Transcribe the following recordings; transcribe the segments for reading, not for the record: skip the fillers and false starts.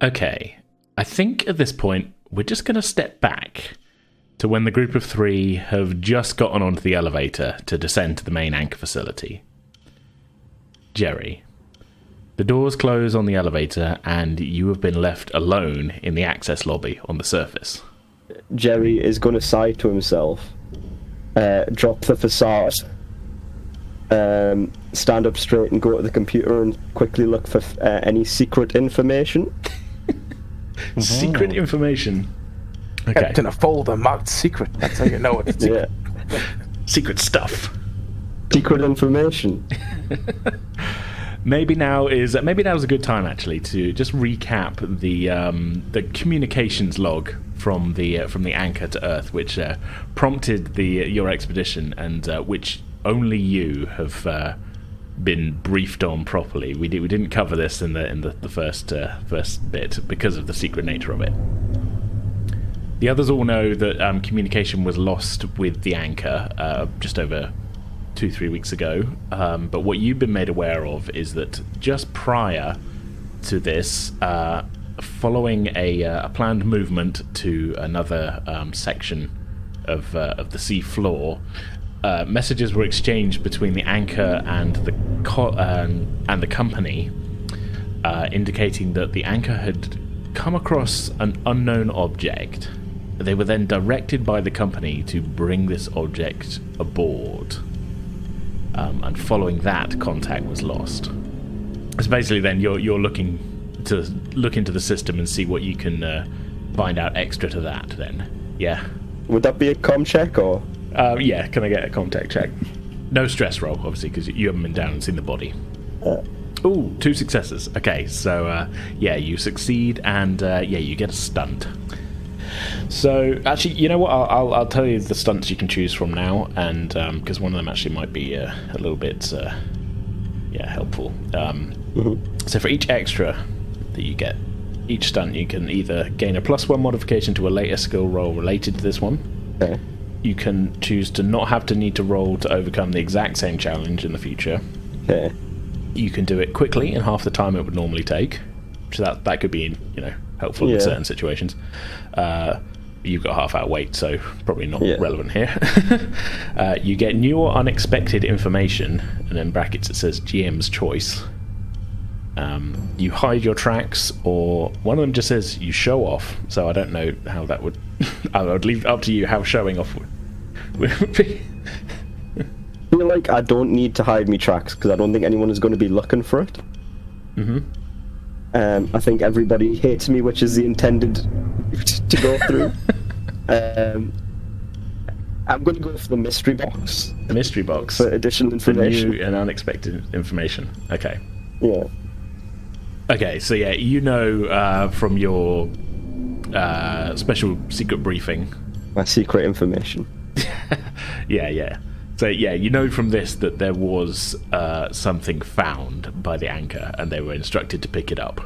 Okay, I think at this point we're just going to step back to when the group of three have just gotten onto the elevator to descend to the main anchor facility. Jerry, the doors close on the elevator and you have been left alone in the access lobby on the surface. Jerry is going to sigh to himself, drop the facade, stand up straight and go to the computer and quickly look for any secret information. Secret information? Okay. Kept in a folder marked secret. That's how you know it's secret. Yeah. Secret stuff. Secret information. Maybe now is a good time actually to just recap the communications log from the anchor to Earth, which prompted your expedition and which only you have been briefed on properly. We didn't cover this in the first bit because of the secret nature of it. The others all know that communication was lost with the anchor just over 2-3 weeks ago, but what you've been made aware of is that just prior to this, following a planned movement to another section of the sea floor, messages were exchanged between the anchor and the company, indicating that the anchor had come across an unknown object. They were then directed by the company to bring this object aboard. And following that, contact was lost. So basically then you're looking to look into the system and see what you can find out extra to that then. Yeah? Would that be a comm check or? Yeah, can I get a contact check? No stress roll, obviously, because you haven't been down and seen the body. Ooh, 2 successes. Okay, so yeah, you succeed and you get a stunt. So actually, you know what? I'll tell you the stunts you can choose from now, and because one of them actually might be a little bit helpful. So for each extra that you get, each stunt you can either gain a +1 modification to a later skill roll related to this one. Okay. You can choose to not have to need to roll to overcome the exact same challenge in the future. Okay. You can do it quickly in half the time it would normally take. So that could be, helpful in certain situations. You've got half our weight, so probably not relevant here. You get new or unexpected information, and in brackets it says GM's choice. You hide your tracks, or one of them just says you show off, so I don't know how that would... I would leave it up to you how showing off would be. I feel like I don't need to hide me tracks, because I don't think anyone is going to be looking for it. Mm-hmm. I think everybody hates me, which is the intended to go through. I'm going to go for the mystery box. The mystery box? For additional information. For new and unexpected information. Okay. Yeah. Okay, so yeah, from your special secret briefing. My secret information. Yeah. So yeah, from this that there was something found by the anchor, and they were instructed to pick it up.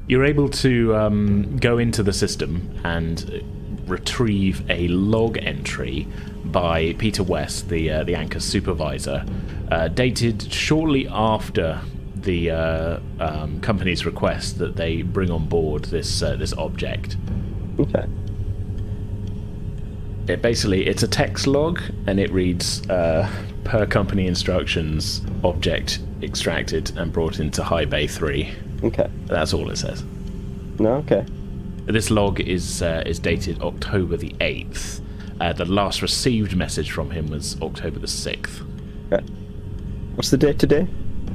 You're able to go into the system and retrieve a log entry by Peter West, the anchor's supervisor, dated shortly after the company's request that they bring on board this object. Okay. It's a text log, and it reads, per company instructions, object extracted and brought into High Bay 3. Okay. That's all it says. No, okay. This log is dated October the 8th. The last received message from him was October the 6th. Okay. What's the date today?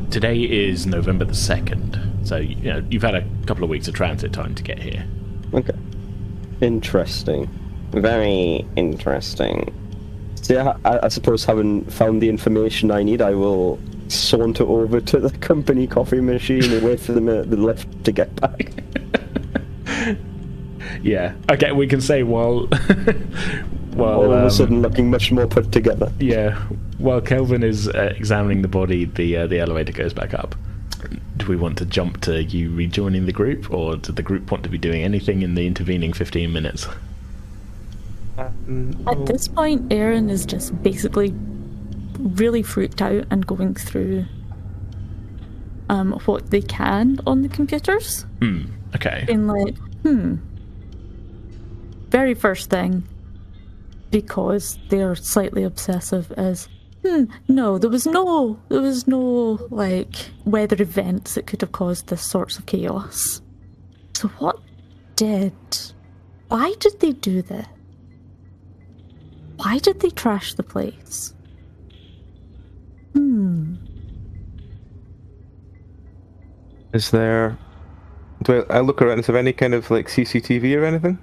Today is November the 2nd. So, you've had a couple of weeks of transit time to get here. Okay. Interesting. Very interesting. So yeah, I suppose having found the information I need, I will saunter over to the company coffee machine and wait for the lift to get back. Yeah. Okay, we can say while all of a sudden looking much more put together. Yeah. While Kelvin is examining the body, the elevator goes back up. Do we want to jump to you rejoining the group, or did the group want to be doing anything in the intervening 15 minutes? At this point, Aaron is just basically really freaked out and going through what they can on the computers. Okay. Being like, very first thing, because they're slightly obsessive, is, no, there was no, like, weather events that could have caused this sorts of chaos. So why did they do this? Why did they trash the place? Is there... I look around, is there any kind of, like, CCTV or anything?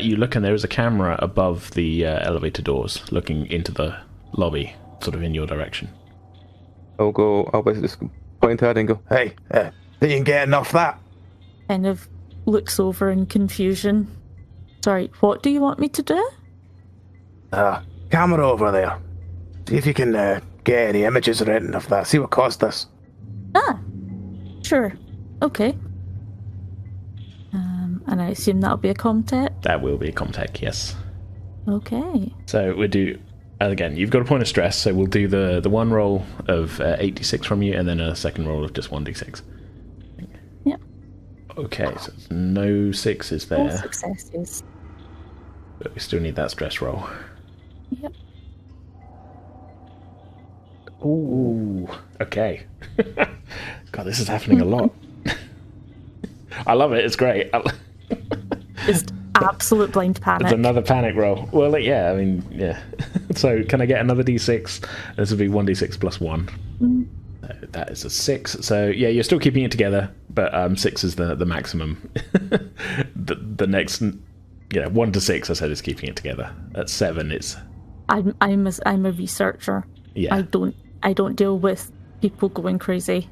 You look and there is a camera above the elevator doors looking into the lobby, sort of in your direction. I'll basically just point at it and go, Hey, they ain't getting off that. Kind of looks over in confusion. Sorry, what do you want me to do? Camera over there. See if you can get any images or anything of that. See what caused this. Sure. Okay. And I assume that'll be a comtech? That will be a comtech, yes. Okay. So we'll do, again, you've got a point of stress, so we'll do the one roll of 8d6 from you, and then a second roll of just 1d6. Yep. Okay, so no sixes there. All successes. But we still need that stress roll. Yep. Ooh, okay. God, this is happening a lot. I love it, it's great. Just absolute blind panic. It's another panic roll. Well, yeah, I mean, yeah. So can I get another d6? This would be 1d6 plus 1. That is a 6. So, yeah, you're still keeping it together, but 6 is the maximum. the next, 1 to 6, I said, is keeping it together. At 7, it's... I'm a researcher. Yeah. I don't deal with people going crazy.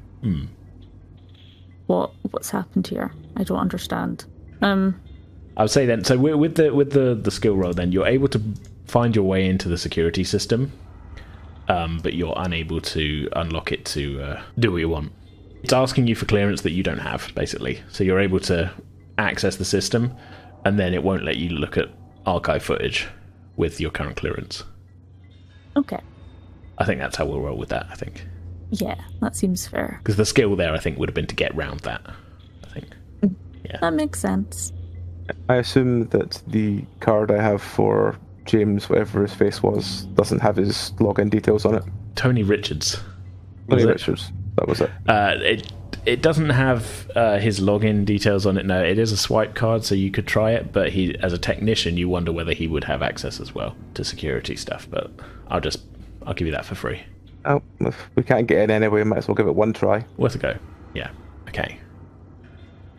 What's happened here? I don't understand. I would say then, so with the skill roll, then you're able to find your way into the security system, but you're unable to unlock it to do what you want. It's asking you for clearance that you don't have, basically. So you're able to access the system, and then it won't let you look at archive footage with your current clearance. Okay. I think that's how we'll roll with that, I think. Yeah, that seems fair. Because the skill there, I think, would have been to get round that, I think. Yeah. That makes sense. I assume that the card I have for James, whatever his face was, doesn't have his login details on it. Tony Richards. Tony Richards, that was it. It doesn't have his login details on it. No, it is a swipe card, so you could try it. But as a technician, you wonder whether he would have access as well to security stuff. But I'll give you that for free. Oh, if we can't get in anyway, might as well give it one try. Worth a go. Yeah. Okay.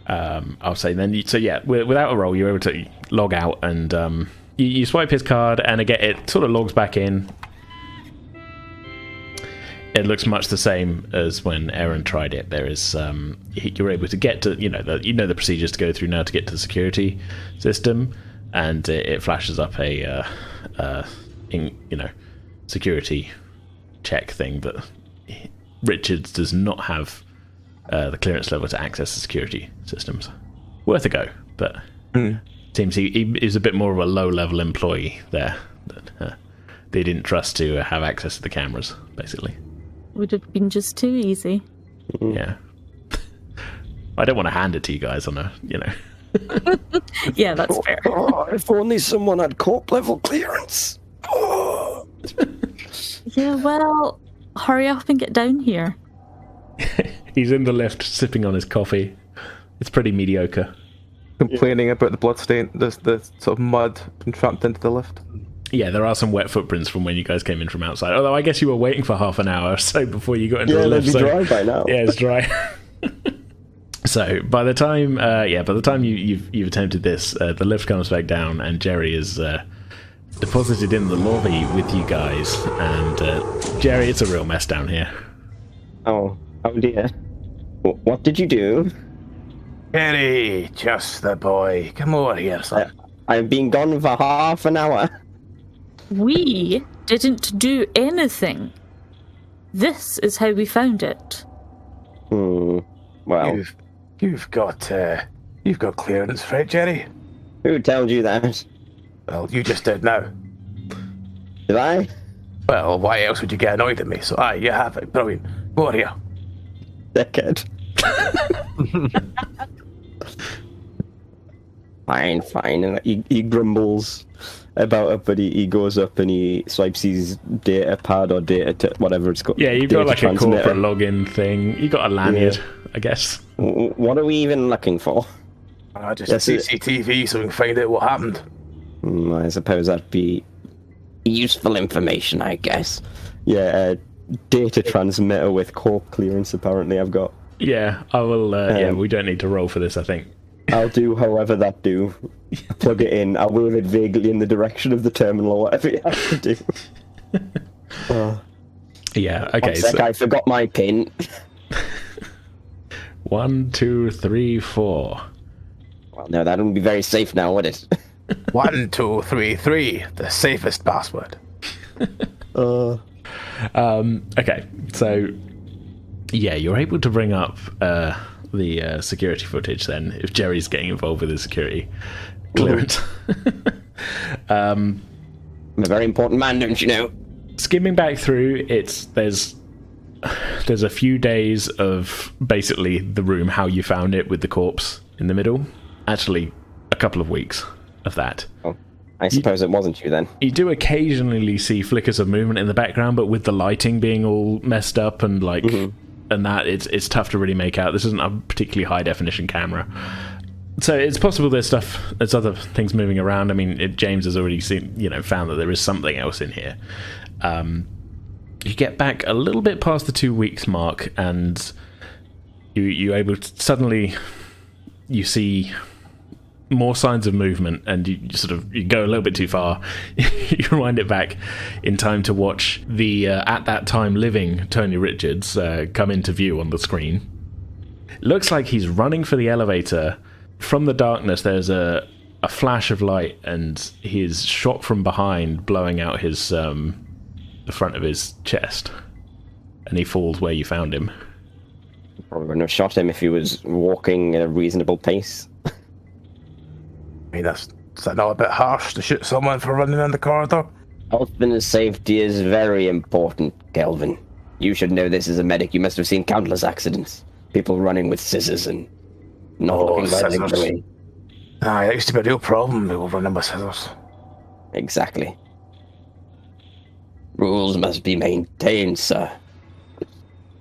I'll say then. So yeah, without a roll, you're able to log out, and you swipe his card, and again, it sort of logs back in. It looks much the same as when Aaron tried it. There is you're able to get to the procedures to go through now to get to the security system, and it flashes up a security check thing that Richards does not have the clearance level to access the security systems. Worth a go, but seems he is a bit more of a low-level employee there that they didn't trust to have access to the cameras, basically. Would have been just too easy. Yeah. I don't want to hand it to you guys on a, Yeah, that's fair. If only someone had corp level clearance. Yeah, well, hurry up and get down here. He's in the lift, sipping on his coffee. It's pretty mediocre. Complaining about the bloodstain, the sort of mud being trapped into the lift. Yeah, there are some wet footprints from when you guys came in from outside. Although I guess you were waiting for half an hour or so before you got into the lift. Yeah, it'll be dry by now. Yeah, it's dry. So by the time, you've attempted this, the lift comes back down, and Jerry is deposited in the lobby with you guys. And Jerry, it's a real mess down here. Oh dear. What did you do? Jerry, just the boy. Come over here, son. I've been gone for half an hour. We didn't do anything. This is how we found it. Well, You've got clearance for it, Jerry. who told you that? Well, you just did now. Did I? Well, why else would you get annoyed at me? So, you have it. Brilliant. Go over here. Dickhead. Fine. And he grumbles about it, but he goes up and he swipes his data pad or whatever it's called. Yeah, you've got like a corporate login thing. You got a lanyard, I guess. What are we even looking for? Just CCTV so we can find out what happened. I suppose that'd be useful information, I guess. Yeah, data transmitter with corp clearance, apparently, I've got. Yeah, I will. We don't need to roll for this, I think. I'll do however that do. Plug it in. I'll wave it vaguely in the direction of the terminal or whatever you have to do. Yeah, okay. One sec, I forgot my pin. 1, 2, 3, 4. Well, no, that wouldn't be very safe now, would it? 1, 2, 3, 3. The safest password. Okay, so yeah, you're able to bring up the security footage then, if Jerry's getting involved with the security clearance. I'm a very important man, don't you know? Skimming back through, there's a few days of basically the room how you found it with the corpse in the middle. Actually, a couple of weeks of that. Oh, I suppose it wasn't you then. You do occasionally see flickers of movement in the background, but with the lighting being all messed up and like and that, it's tough to really make out. This isn't a particularly high definition camera. So it's possible there's other things moving around. I mean, James has already found that there is something else in here. You get back a little bit past the 2 weeks mark, and you're able to suddenly you see more signs of movement, and you go a little bit too far. You rewind it back in time to watch the at that time living Tony Richards come into view on the screen. Looks like he's running for the elevator. From the darkness, there's a flash of light, and he is shot from behind, blowing out his the front of his chest, and he falls where you found him. Probably wouldn't have shot him if he was walking at a reasonable pace. I mean, is that not a bit harsh to shoot someone for running in the corridor? Health and safety is very important, Kelvin. You should know this as a medic. You must have seen countless accidents. People running with scissors and not looking violently. It used to be a real problem, people running with scissors. Exactly. Rules must be maintained, sir.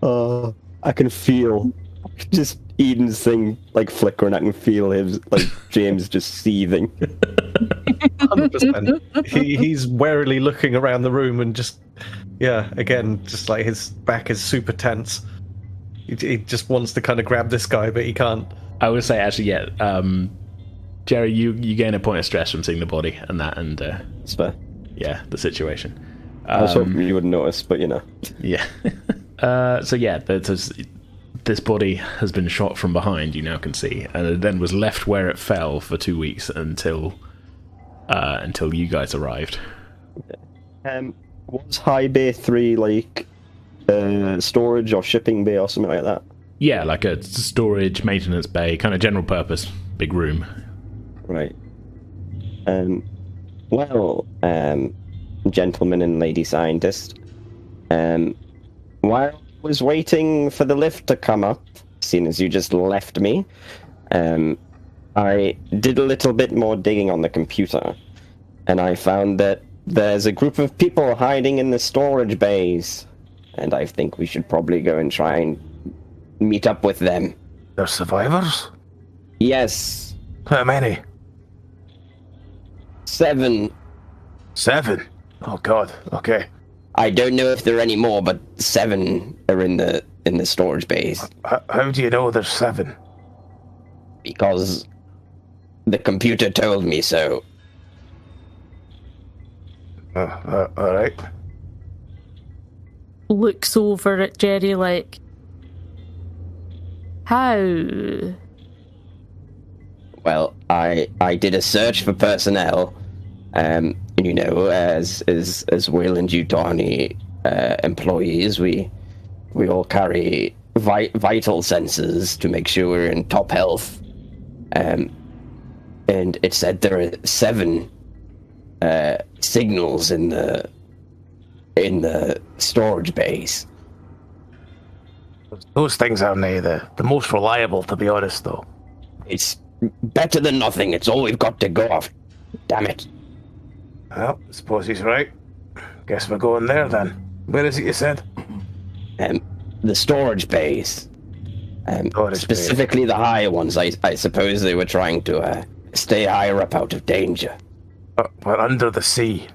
I can feel just Eden's thing like flickering. I can feel his James just seething. 100%. He's warily looking around the room and just like his back is super tense. He just wants to kind of grab this guy, but he can't. I would say actually, Jerry, you gain a point of stress from seeing the body and that, and Spare. Yeah, the situation. I was hoping you wouldn't notice, but you know. Yeah. This body has been shot from behind, you now can see, and it then was left where it fell for 2 weeks until you guys arrived. Was High Bay 3 like storage or shipping bay or something like that? Yeah, like a storage, maintenance bay, kind of general purpose, big room. Right. Gentleman and lady scientist, while I was waiting for the lift to come up, seeing as you just left me, I did a little bit more digging on the computer, and I found that there's a group of people hiding in the storage bays, and I think we should probably go and try and meet up with them. They're survivors? Yes. How many? 7. 7? Oh god, okay. I don't know if there are any more, but 7 are in the storage bays. How do you know there's 7? Because the computer told me so. Alright. Looks over at Jerry like, how? Well, I did a search for personnel, and you know, as Wayland Utani employees, we all carry vital sensors to make sure we're in top health. And it said there are 7 signals in the storage bays. Those things aren't the most reliable, to be honest, though. It's better than nothing. It's all we've got to go off. Damn it. Well, I suppose he's right. Guess we're going there then. Where is it, you said? The storage bays. Storage Specifically the higher ones. I suppose they were trying to stay higher up out of danger. We're under the sea.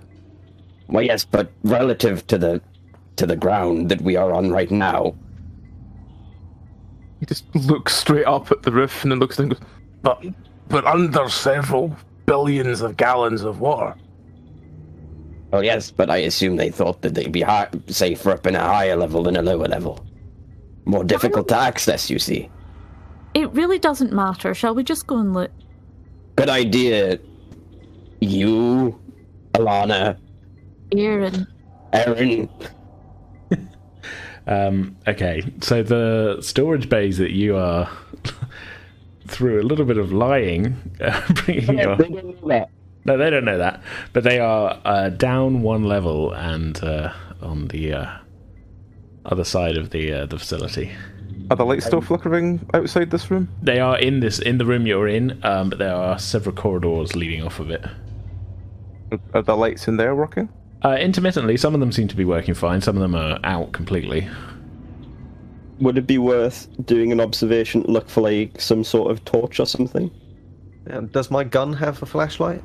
Well, yes, but relative to the ground that we are on right now. He just looks straight up at the roof and then looks down and goes, But we're under several billions of gallons of water. Oh, yes, but I assume they thought that they'd be safer up in a higher level than a lower level. More difficult to access, you see. It really doesn't matter. Shall we just go and look? Good idea. You, Alana, Aaron. Okay, so the storage bays that you are through a little bit of lying, bringing you up. They didn't know that. No, they don't know that, but they are down one level and on the other side of the facility. are the lights still flickering outside this room? They are in the room you're in, but there are several corridors leading off of it. Are the lights in there working? Intermittently, some of them seem to be working fine. Some of them are out completely. Would it be worth doing an observation, look for like some sort of torch or something? Does my gun have a flashlight?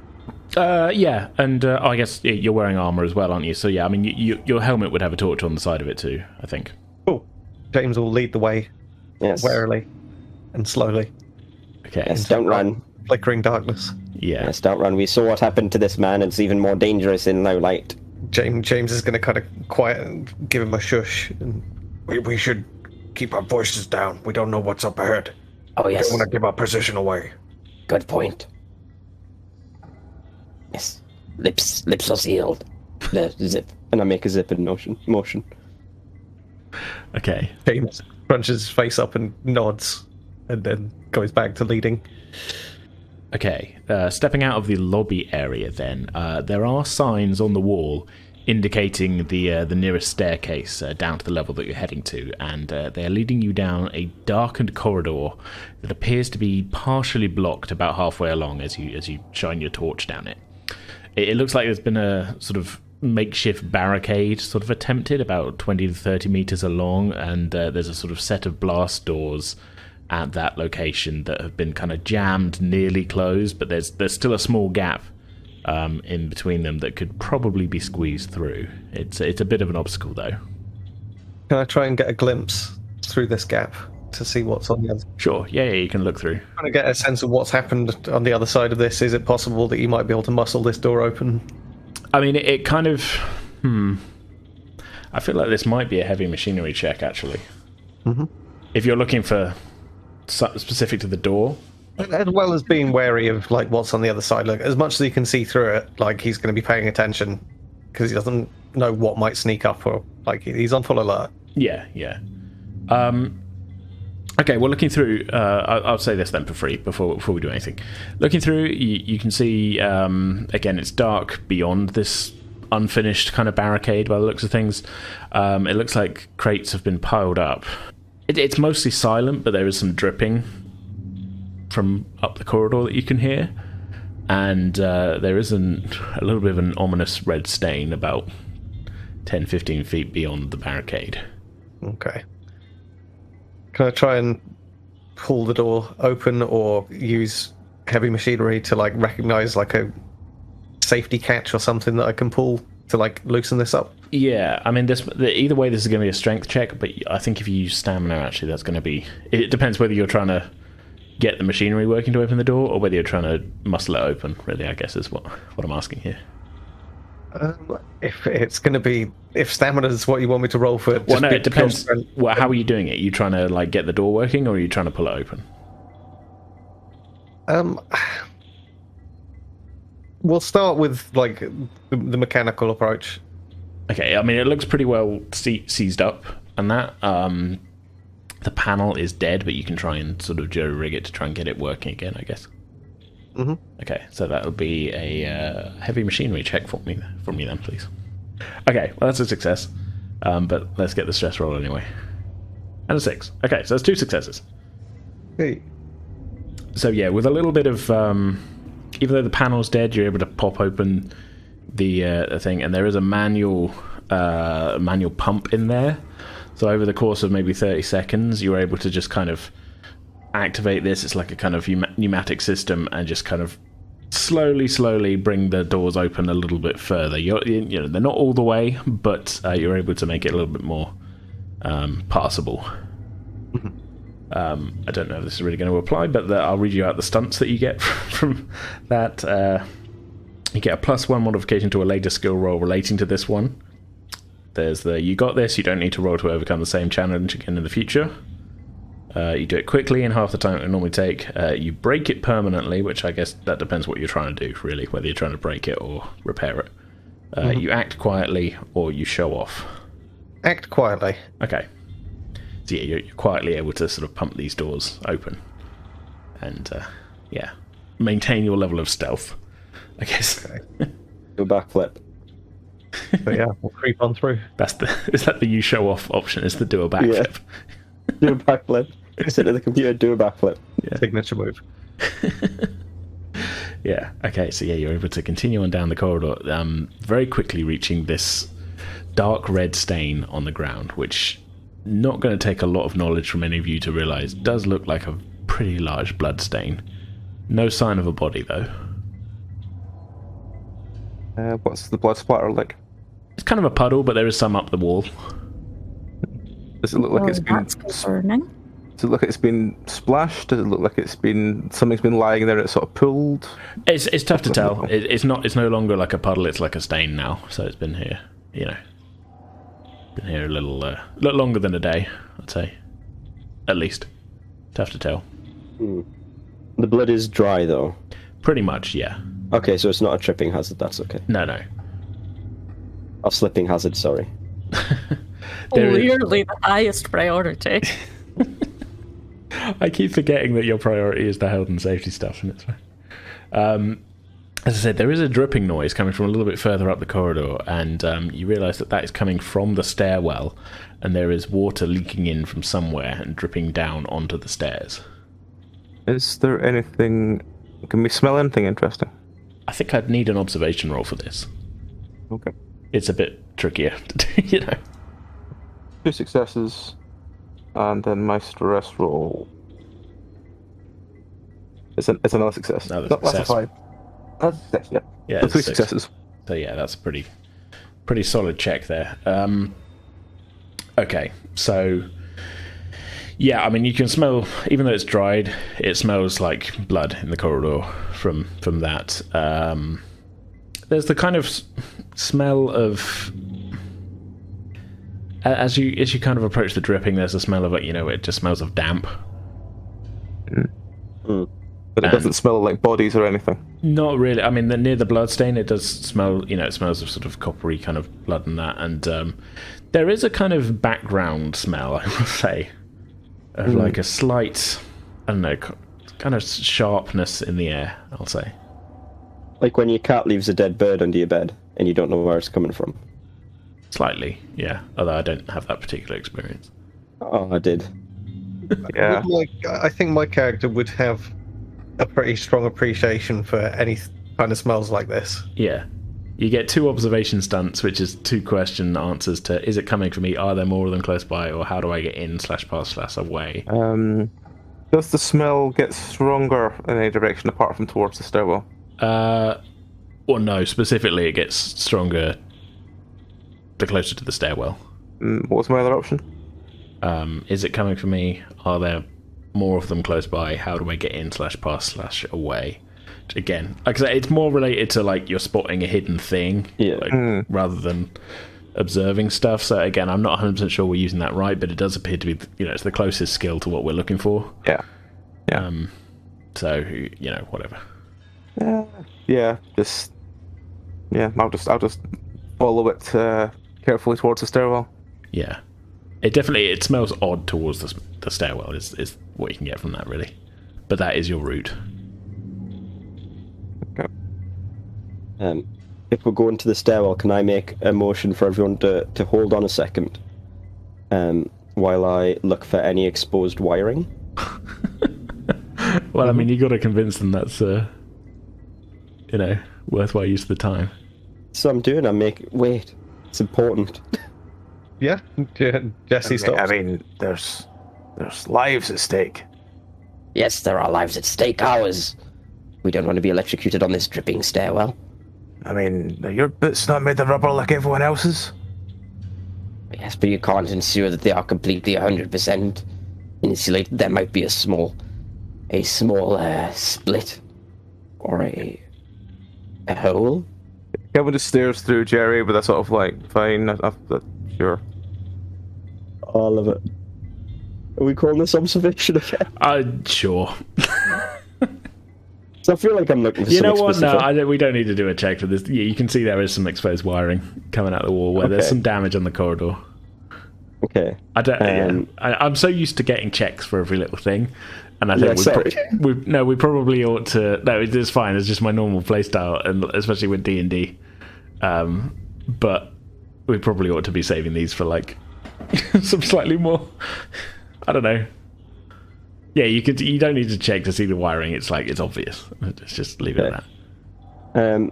Yeah, and I guess you're wearing armor as well, aren't you? So yeah, I mean, your helmet would have a torch on the side of it too, I think. Cool. James will lead the way, Yes. warily and slowly. Okay. Yes, don't run. Flickering darkness. Yeah. Yes, don't run. We saw what happened to this man. It's even more dangerous in low light. James is going to kind of quiet and give him a shush. And We should keep our voices down. We don't know what's up ahead. Oh, We yes. don't want to give our position away. Good point. Yes. Lips are sealed. The zip. And I make a zipping motion. Okay. James crunches his face up and nods, and then goes back to leading. Okay. Stepping out of the lobby area, then there are signs on the wall indicating the nearest staircase down to the level that you're heading to, and they are leading you down a darkened corridor that appears to be partially blocked about halfway along as you shine your torch down it. It looks like there's been a sort of makeshift barricade sort of attempted about 20 to 30 meters along, and there's a sort of set of blast doors at that location that have been kind of jammed, nearly closed, but there's still a small gap in between them that could probably be squeezed through. It's a bit of an obstacle, though. Can I try and get a glimpse through this gap to see what's on the other? Sure, yeah, you can look through. Trying to get a sense of what's happened on the other side of this. Is it possible that you might be able to muscle this door open? I mean, it kind of... I feel like this might be a heavy machinery check, actually. Mm-hmm. If you're looking for specific to the door... As well as being wary of like what's on the other side. Look, as much as he can see through it, like he's going to be paying attention because he doesn't know what might sneak up, or like he's on full alert. Yeah. Okay, well, looking through, I'll say this then for free before we do anything. Looking through, you can see, again, it's dark beyond this unfinished kind of barricade by the looks of things. It looks like crates have been piled up. It's mostly silent, but there is some dripping from up the corridor that you can hear. And there is a little bit of an ominous red stain about 10-15 feet beyond the barricade. Okay. Can I try and pull the door open or use heavy machinery to like recognize like a safety catch or something that I can pull to like loosen this up? Yeah, I mean, either way, this is going to be a strength check, but I think if you use stamina, actually, that's going to be... It depends whether you're trying to get the machinery working to open the door or whether you're trying to muscle it open, really, I guess is what I'm asking here. If it's going to be... If stamina is what you want me to roll for... Well, no, it depends. Well, how are you doing it? Are you trying to like get the door working or are you trying to pull it open? We'll start with like the mechanical approach. Okay, I mean, it looks pretty well seized up and that. The panel is dead, but you can try and sort of jury-rig it to try and get it working again, I guess. Mm-hmm. Okay, so that'll be a heavy machinery check from me then, please. Okay, well, that's a success. But let's get the stress roll anyway. And a 6. Okay, so that's 2 successes. Hey. So yeah, with a little bit of even though the panel's dead, you're able to pop open the thing, and there is a manual pump in there. So over the course of maybe 30 seconds, you're able to just kind of activate this. It's like a kind of pneumatic system, and just kind of slowly bring the doors open a little bit further. You know, they're not all the way, but you're able to make it a little bit more passable. I don't know if this is really going to apply, but I'll read you out the stunts that you get from that. You get a +1 modification to a later skill roll relating to this one. There's the you got this, you don't need to roll to overcome the same challenge again in the future. You do it quickly in half the time it would normally take. You break it permanently, which I guess that depends what you're trying to do, really, whether you're trying to break it or repair it. You act quietly, or you show off. Act quietly. Okay. So yeah, you're quietly able to sort of pump these doors open. And, maintain your level of stealth, I guess. Okay. Do a backflip. But yeah, we'll creep on through. Is that the you show off option, is to do a backflip? Yeah. Do a backflip. Sit at the computer, do a backflip. Yeah. Signature move. Yeah, okay, so yeah, you're able to continue on down the corridor, very quickly reaching this dark red stain on the ground, which, not going to take a lot of knowledge from any of you to realise, does look like a pretty large blood stain. No sign of a body, though. What's the blood splatter like? It's kind of a puddle, but there is some up the wall. Does it look like it's been... That's concerning. Does it look like it's been splashed? Does it look like something's been lying there and it's sort of pulled? It's tough to tell. It's no longer like a puddle, it's like a stain now. So it's been here, been here a little longer than a day, I'd say. At least. Tough to tell. The blood is dry, though. Pretty much, yeah. Okay, so it's not a tripping hazard, that's okay. No. Or slipping hazard, sorry. Clearly the highest priority. I keep forgetting that your priority is the health and safety stuff, and it's fine. As I said, there is a dripping noise coming from a little bit further up the corridor, and you realise that is coming from the stairwell, and there is water leaking in from somewhere and dripping down onto the stairs. Is there anything... Can we smell anything interesting? I think I'd need an observation roll for this. Okay. It's a bit trickier to do, 2 successes, and then my stress roll. It's another success. Another That's success. a 5. That's a success, yeah. Yeah, So it's 3 6. successes. So yeah, that's a pretty solid check there. Okay, so yeah, I mean you can smell, even though it's dried, it smells like blood in the corridor from that. There's the kind of smell of as you kind of approach the dripping. There's a smell of it just smells of damp. But it doesn't smell like bodies or anything. Not really. I mean, near the blood stain, it does smell. It smells of sort of coppery kind of blood and that. And there is a kind of background smell, I will say, of like a slight, I don't know, kind of sharpness in the air. I'll say. Like when your cat leaves a dead bird under your bed and you don't know where it's coming from. Slightly, yeah. Although I don't have that particular experience. Oh, I did. Yeah. I think my character would have a pretty strong appreciation for any kind of smells like this. Yeah. You get 2 observation stunts, which is 2 question answers to, is it coming from me? Are there more of them close by? Or how do I get in /pass /away? Does the smell get stronger in any direction apart from towards the stairwell? Or no, specifically it gets stronger the closer to the stairwell. What was my other option? Is it coming from me? Are there more of them close by? How do I get in /pass /away? Again, like I say, it's more related to like you're spotting a hidden thing, rather than observing stuff. So again, I'm not 100% sure we're using that right, but it does appear to be, it's the closest skill to what we're looking for. Yeah. So whatever. I'll just follow it carefully towards the stairwell. Yeah, it smells odd towards the stairwell. Is what you can get from that, really. But that is your route. Okay. If we're going to the stairwell, can I make a motion for everyone to hold on a second while I look for any exposed wiring? Well, I mean, you got to convince them that's, worthwhile use of the time. So I'm doing. Wait. It's important. Yeah, Jesse stops. I mean, there's lives at stake. Yes, there are lives at stake. Ours. We don't want to be electrocuted on this dripping stairwell. I mean, are your boots not made of rubber like everyone else's? Yes, but you can't ensure that they are completely 100% insulated. There might be a small split or a hole. Kevin just stares through Jerry with a sort of like, fine, sure. I love it. Are we calling this observation again? Sure. So I feel like I'm looking for You know something what? specific. No, we don't need to do a check for this. Yeah, you can see there is some exposed wiring coming out the wall where there's Okay. some damage on the corridor. Okay. I don't. Um, I'm so used to getting checks for every little thing, and I think Yeah, we probably ought to. No, it's fine. It's just my normal playstyle, and especially with D&D. But we probably ought to be saving these for like some slightly more. I don't know. Yeah, you don't need to check to see the wiring. It's like it's obvious. Let's just leave it at that.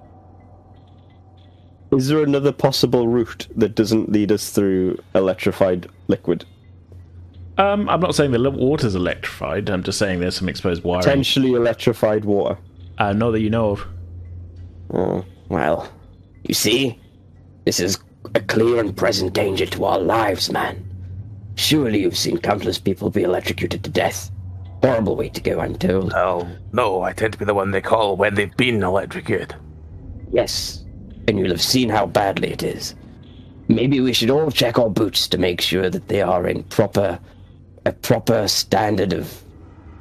Is there another possible route that doesn't lead us through electrified liquid? I'm not saying the water's electrified. I'm just saying there's some exposed wiring. Potentially electrified water. Not that you know of. Oh. Well, you see, this is a clear and present danger to our lives, man. Surely you've seen countless people be electrocuted to death. Horrible way to go, I'm told. No, I tend to be the one they call when they've been electrocuted. Yes, and you'll have seen how badly it is. Maybe we should all check our boots to make sure that they are in a proper standard of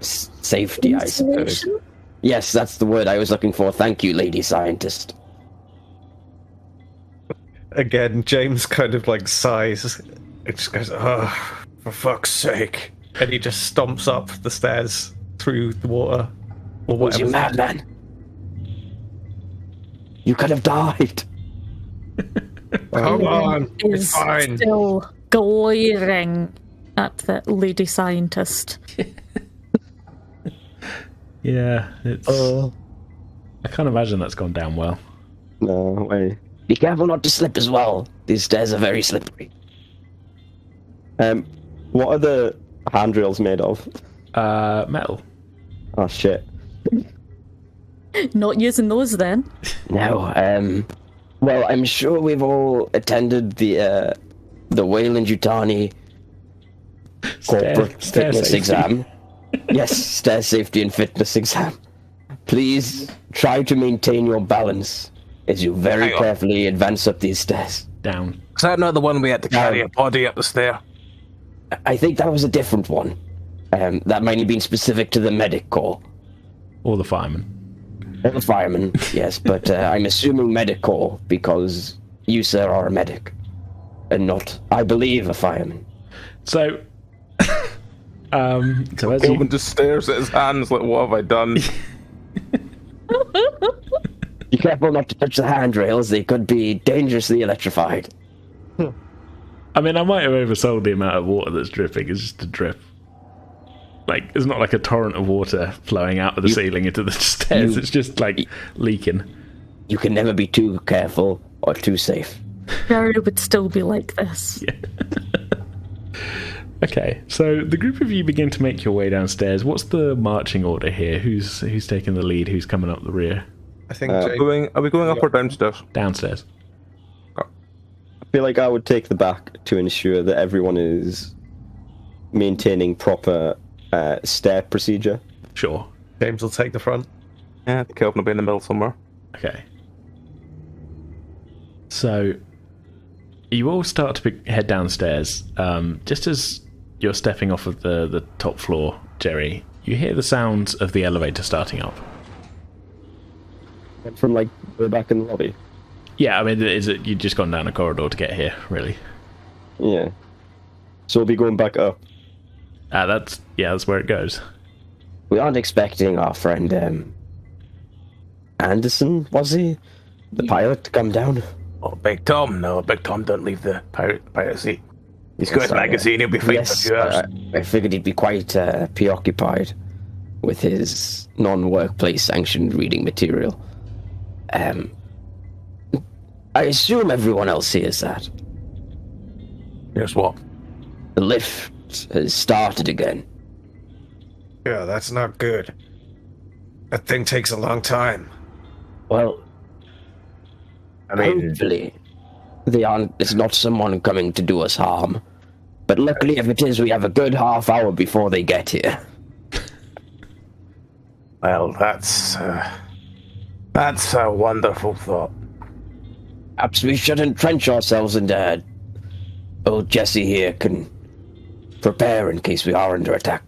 safety, I suppose. Yes, that's the word I was looking for. Thank you, lady scientist. Again, James kind of like sighs. It just goes, oh, for fuck's sake. And he just stomps up the stairs through the water. Or Was you whatever. madman? You could have died. Come on, Is it's fine. still glaring at the lady scientist. Yeah, it's. I can't imagine that's gone down well. No way. Be careful not to slip as well. These stairs are very slippery. What are the handrails made of? Metal. Oh shit. Not using those then. No, well, I'm sure we've all attended the Wayland-Yutani corporate Stair fitness safety. exam. Yes, stair safety and fitness exam. Please try to maintain your balance as you very Hang on. carefully advance up these stairs. Down. Is that not the one we had to carry a body up the stair? I think that was a different one. That might have been specific to the medic corps. Or the fireman. Or the fireman, yes, but I'm assuming medic corps because you, sir, are a medic. And not, I believe, a fireman. So. So as Kelvin you, just stares at his hands like, what have I done? Be careful not to touch the handrails, they could be dangerously electrified. I mean, I might have oversold the amount of water that's dripping. It's just a drip. Like, it's not like a torrent of water flowing out of the ceiling into the stairs. It's just like leaking. You can never be too careful or too safe. Jerry would still be like this. Okay, so the group of you begin to make your way downstairs. What's the marching order here? Who's taking the lead? Who's coming up the rear? I think Are we going up or downstairs? Downstairs. I feel like I would take the back to ensure that everyone is maintaining proper stair procedure. Sure. James will take the front. Yeah, Kelvin will be in the middle somewhere. Okay. So, you all start to head downstairs. Just as you're stepping off of the top floor, Jerry, you hear the sounds of the elevator starting up. From like way back in the lobby. Yeah, I mean, you've just gone down a corridor to get here, really. Yeah. So we'll be going back up. That's where it goes. We aren't expecting our friend, Anderson, was he? The pilot to come down? Oh, Big Tom? No, Big Tom don't leave the pirate seat. He's got his Sorry, magazine, he'll be fine yes, for 2 hours. I figured he'd be quite preoccupied. with his non-workplace sanctioned reading material. I assume everyone else hears that. Here's what? The lift has started again. Yeah, that's not good. That thing takes a long time. Well, I mean, hopefully, it's not someone coming to do us harm. But luckily, if it is, we have a good half hour before they get here. well, that's a wonderful thought. Perhaps we should entrench ourselves, and old Jesse here can prepare in case we are under attack.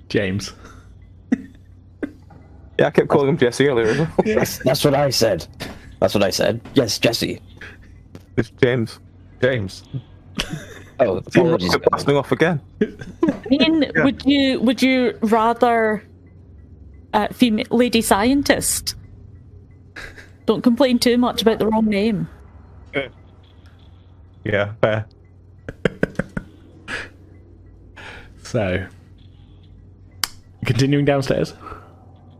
James. Yeah, I kept calling him Jesse earlier as well. That's what I said. Yes, Jesse. It's James. James. Oh, apologies. Keep blasting off again. I mean, would you rather female lady scientist? Don't complain too much about the wrong name. Yeah, fair. So, continuing downstairs.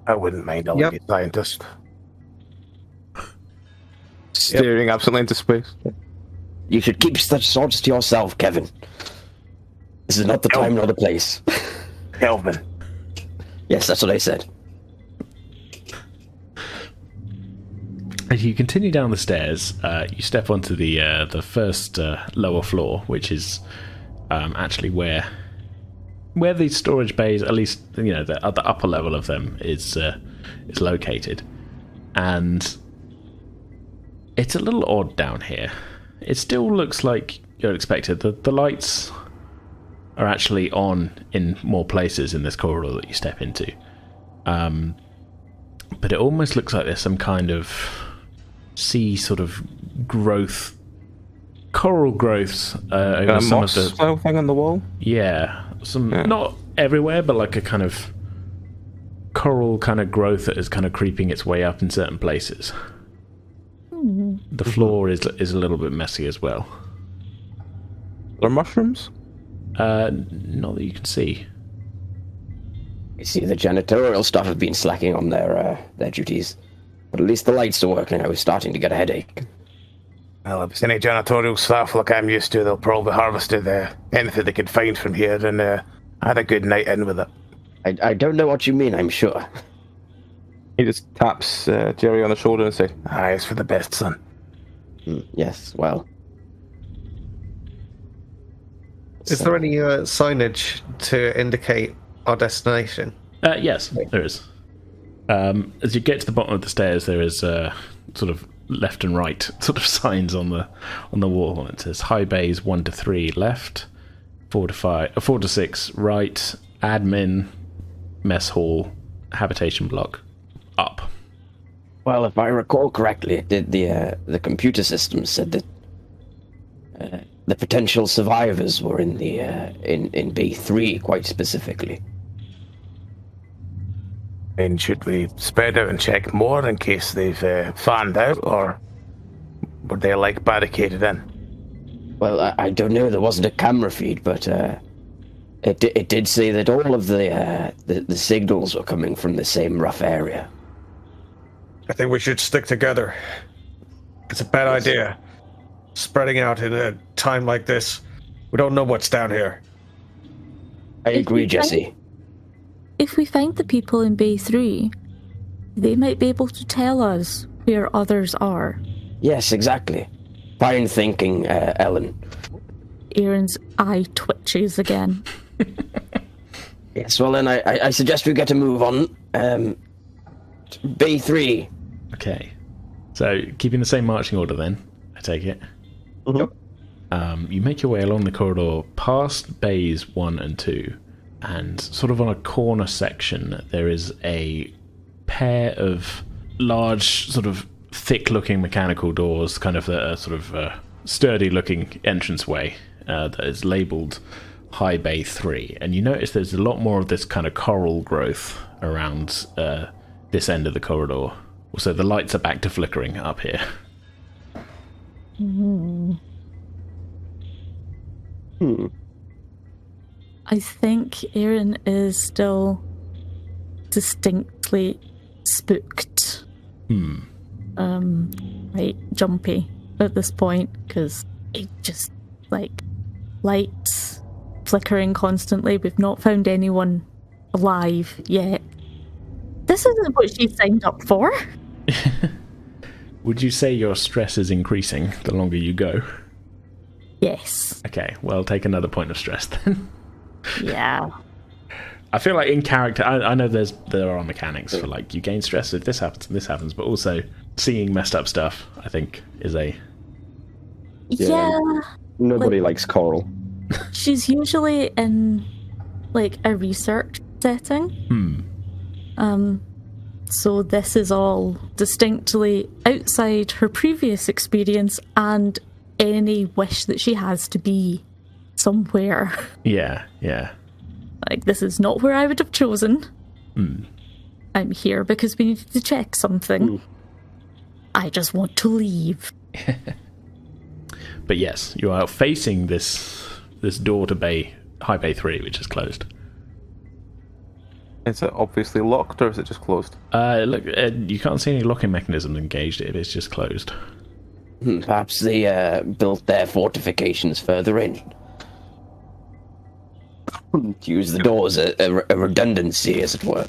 I wouldn't mind a Yep. lady scientist. Staring absently into space. You should keep such thoughts to yourself, Kevin. This is not the time nor the place. Kelvin. Yes, that's what I said. As you continue down the stairs, you step onto the first lower floor, which is actually where these storage bays, at least the upper level of them, is located, and it's a little odd down here. It still looks like you'd expected. The lights are actually on in more places in this corridor that you step into, but it almost looks like there's some kind of sea sort of growth, coral growths over some of the style thing on the wall. Not everywhere, but like a kind of coral kind of growth that is kind of creeping its way up in certain places. The floor is a little bit messy as well. Are mushrooms? Not that you can see. You see, the janitorial staff have been slacking on their duties. But at least the lights are working. I was starting to get a headache. Well, if it's any janitorial staff like I'm used to, they'll probably harvested anything they could find from here and had a good night in with it. I don't know what you mean, I'm sure. He just taps Jerry on the shoulder and says, Aye, it's for the best, son. Yes, well. Is there any signage to indicate our destination? Yes, there is. As you get to the bottom of the stairs, there is sort of left and right sort of signs on the wall. It says high bays 1 to 3 left, 4 to 6 right, admin, mess hall, habitation block up. Well, if I recall correctly, the computer system said that the potential survivors were in the in Bay 3 quite specifically. And should we spread out and check more in case they've fanned out, or were they barricaded in? Well, I don't know. There wasn't a camera feed, but it did say that all of the signals were coming from the same rough area. I think we should stick together. It's a bad idea. Spreading out in a time like this. We don't know what's down here. I agree, Jesse. If we find the people in Bay 3, they might be able to tell us where others are. Yes, exactly. Fine thinking, Ellen. Aaron's eye twitches again. Yes, well then I suggest we get a move on. Bay 3. Okay. So, keeping the same marching order then, I take it. You make your way along the corridor past bays 1 and 2, and sort of on a corner section there is a pair of large, sort of thick-looking mechanical doors, kind of a sort of sturdy-looking entranceway that is labelled High Bay 3. And you notice there's a lot more of this kind of coral growth around this end of the corridor. Also, the lights are back to flickering up here. I think Aaron is still distinctly spooked. Right, jumpy at this point, because it just, like, lights flickering constantly. We've not found anyone alive yet. This isn't what she signed up for. Would you say your stress is increasing the longer you go? Yes. Okay, well, take another point of stress then. Yeah. I feel like in character, I know there are mechanics for, like, you gain stress if this happens and this happens, but also seeing messed up stuff, I think, is a... Yeah. Nobody likes Coral. She's usually in, like, a research setting. So this is all distinctly outside her previous experience and any wish that she has to be somewhere. Yeah. Like, this is not where I would have chosen. I'm here because we needed to check something. I just want to leave. But yes, you are facing this door to High Bay 3, which is closed. Is it obviously locked, or is it just closed? Look, you can't see any locking mechanisms engaged. It's just closed. Perhaps they built their fortifications further in. To use the door as a redundancy, as it were.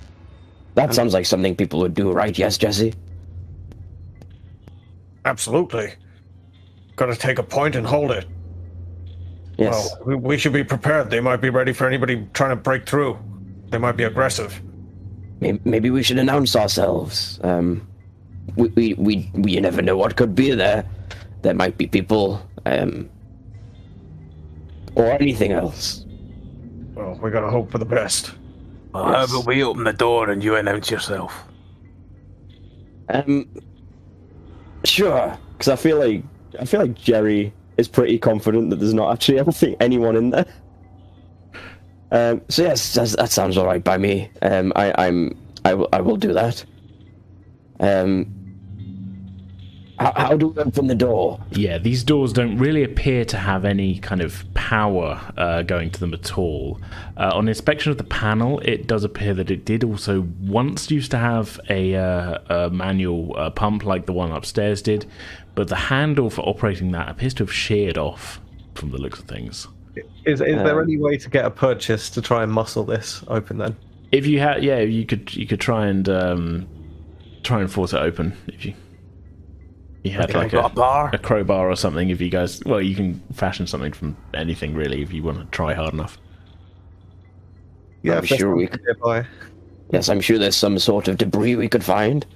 That sounds like something people would do, right? Yes, Jesse? Absolutely. Gotta take a point and hold it. Yes. Well, we should be prepared. They might be ready for anybody trying to break through. They might be aggressive. Maybe we should announce ourselves. We you never know what could be there. There might be people, or anything else. Well, we gotta hope for the best. Well, how about we open the door and you announce yourself? Sure, because I feel like Jerry is pretty confident that there's not actually anyone in there. So yes, that sounds all right by me. I will do that. How do we open the door? Yeah, these doors don't really appear to have any kind of power going to them at all. On inspection of the panel, it does appear that it did also once used to have a manual pump like the one upstairs did, but the handle for operating that appears to have sheared off from the looks of things. Is there any way to get a purchase to try and muscle this open then? If you had, yeah, you could try and force it open if you had like a crowbar or something. If you guys, well, you can fashion something from anything really if you want to try hard enough. Yeah, I'm sure we could. Yes, I'm sure there's some sort of debris we could find.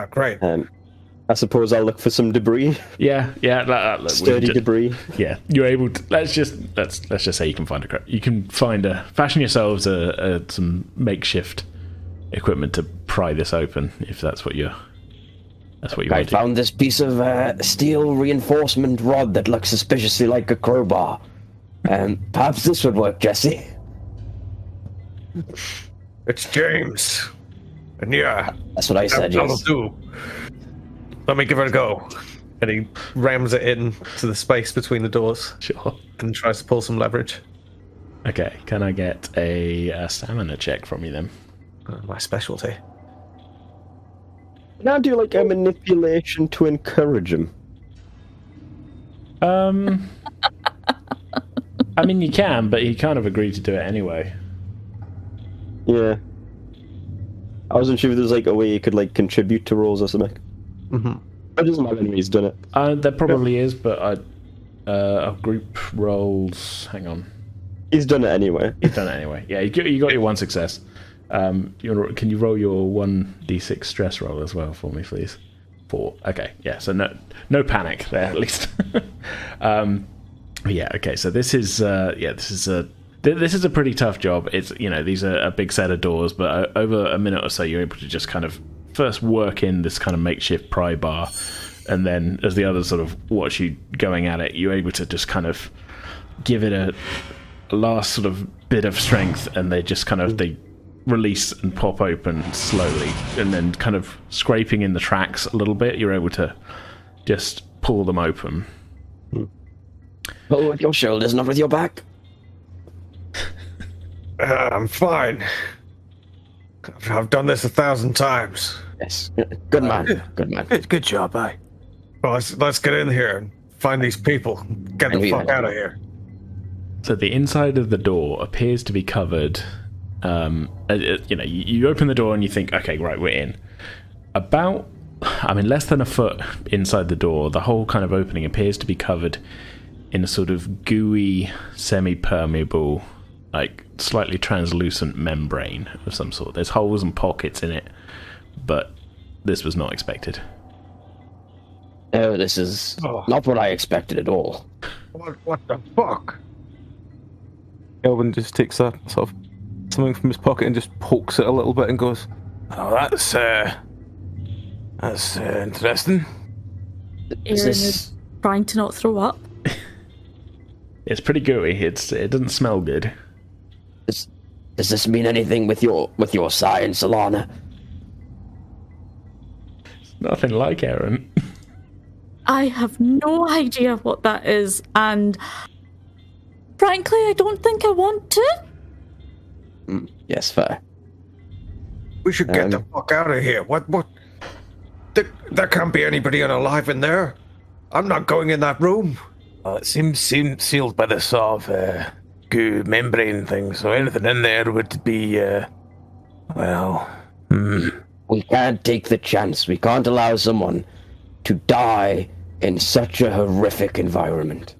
Great. I suppose I'll look for some debris. Yeah. Look, Sturdy debris. Yeah, you're able to. Let's just say you can fashion yourselves some makeshift equipment to pry this open if that's what you I found this piece of steel reinforcement rod that looks suspiciously like a crowbar. Perhaps this would work, Jesse. It's James. And yeah, that's what I said. That'll Yes. do. Let me give it a go. And he rams it in to the space between the doors. Sure. And tries to pull some leverage. Okay, can I get a stamina check from you then? My specialty. Can I do like a manipulation to encourage him? I mean, you can, but he kind of agreed to do it anyway. Yeah. I wasn't sure if there's like a way you could like contribute to rolls or something. It doesn't matter anyway, he's done it. There probably is, but group rolls. Hang on. He's done it anyway. You've done it anyway. Yeah, you got your one success. Can you roll your 1d6 stress roll as well for me, please? 4. Okay, yeah. So no panic there, at least. Yeah. Okay. So this is a pretty tough job. It's these are a big set of doors, but over a minute or so, you're able to just kind of first work in this kind of makeshift pry bar, and then as the others sort of watch you going at it, you're able to just kind of give it a last sort of bit of strength, and they just kind of they release and pop open slowly, and then kind of scraping in the tracks a little bit, you're able to just pull them open. Oh, with your shoulders, not with your back. I'm fine. I've done this 1,000 times. Yes. Good man. Good man. Good job, aye. Well, let's get in here and find these people. Get the fuck out of here. So the inside of the door appears to be covered. You open the door and you think, okay, right, we're in. Less than a foot inside the door, the whole kind of opening appears to be covered in a sort of gooey, semi-permeable, like slightly translucent membrane of some sort. There's holes and pockets in it, but this was not expected. No, this is not what I expected at all. What the fuck? Elvin just takes a sort of something from his pocket and just pokes it a little bit and goes, Oh, that's interesting. Is Aaron this... is trying to not throw up. It's pretty gooey. It doesn't smell good. Does this mean anything with your science, Alana? Nothing like Aaron. I have no idea what that is, and frankly, I don't think I want to. Yes, fair. We should get the fuck out of here. What? There can't be anybody alive in there. I'm not going in that room. It seems sealed by the sort of goo membrane thing, so anything in there would be, We can't take the chance. We can't allow someone to die in such a horrific environment.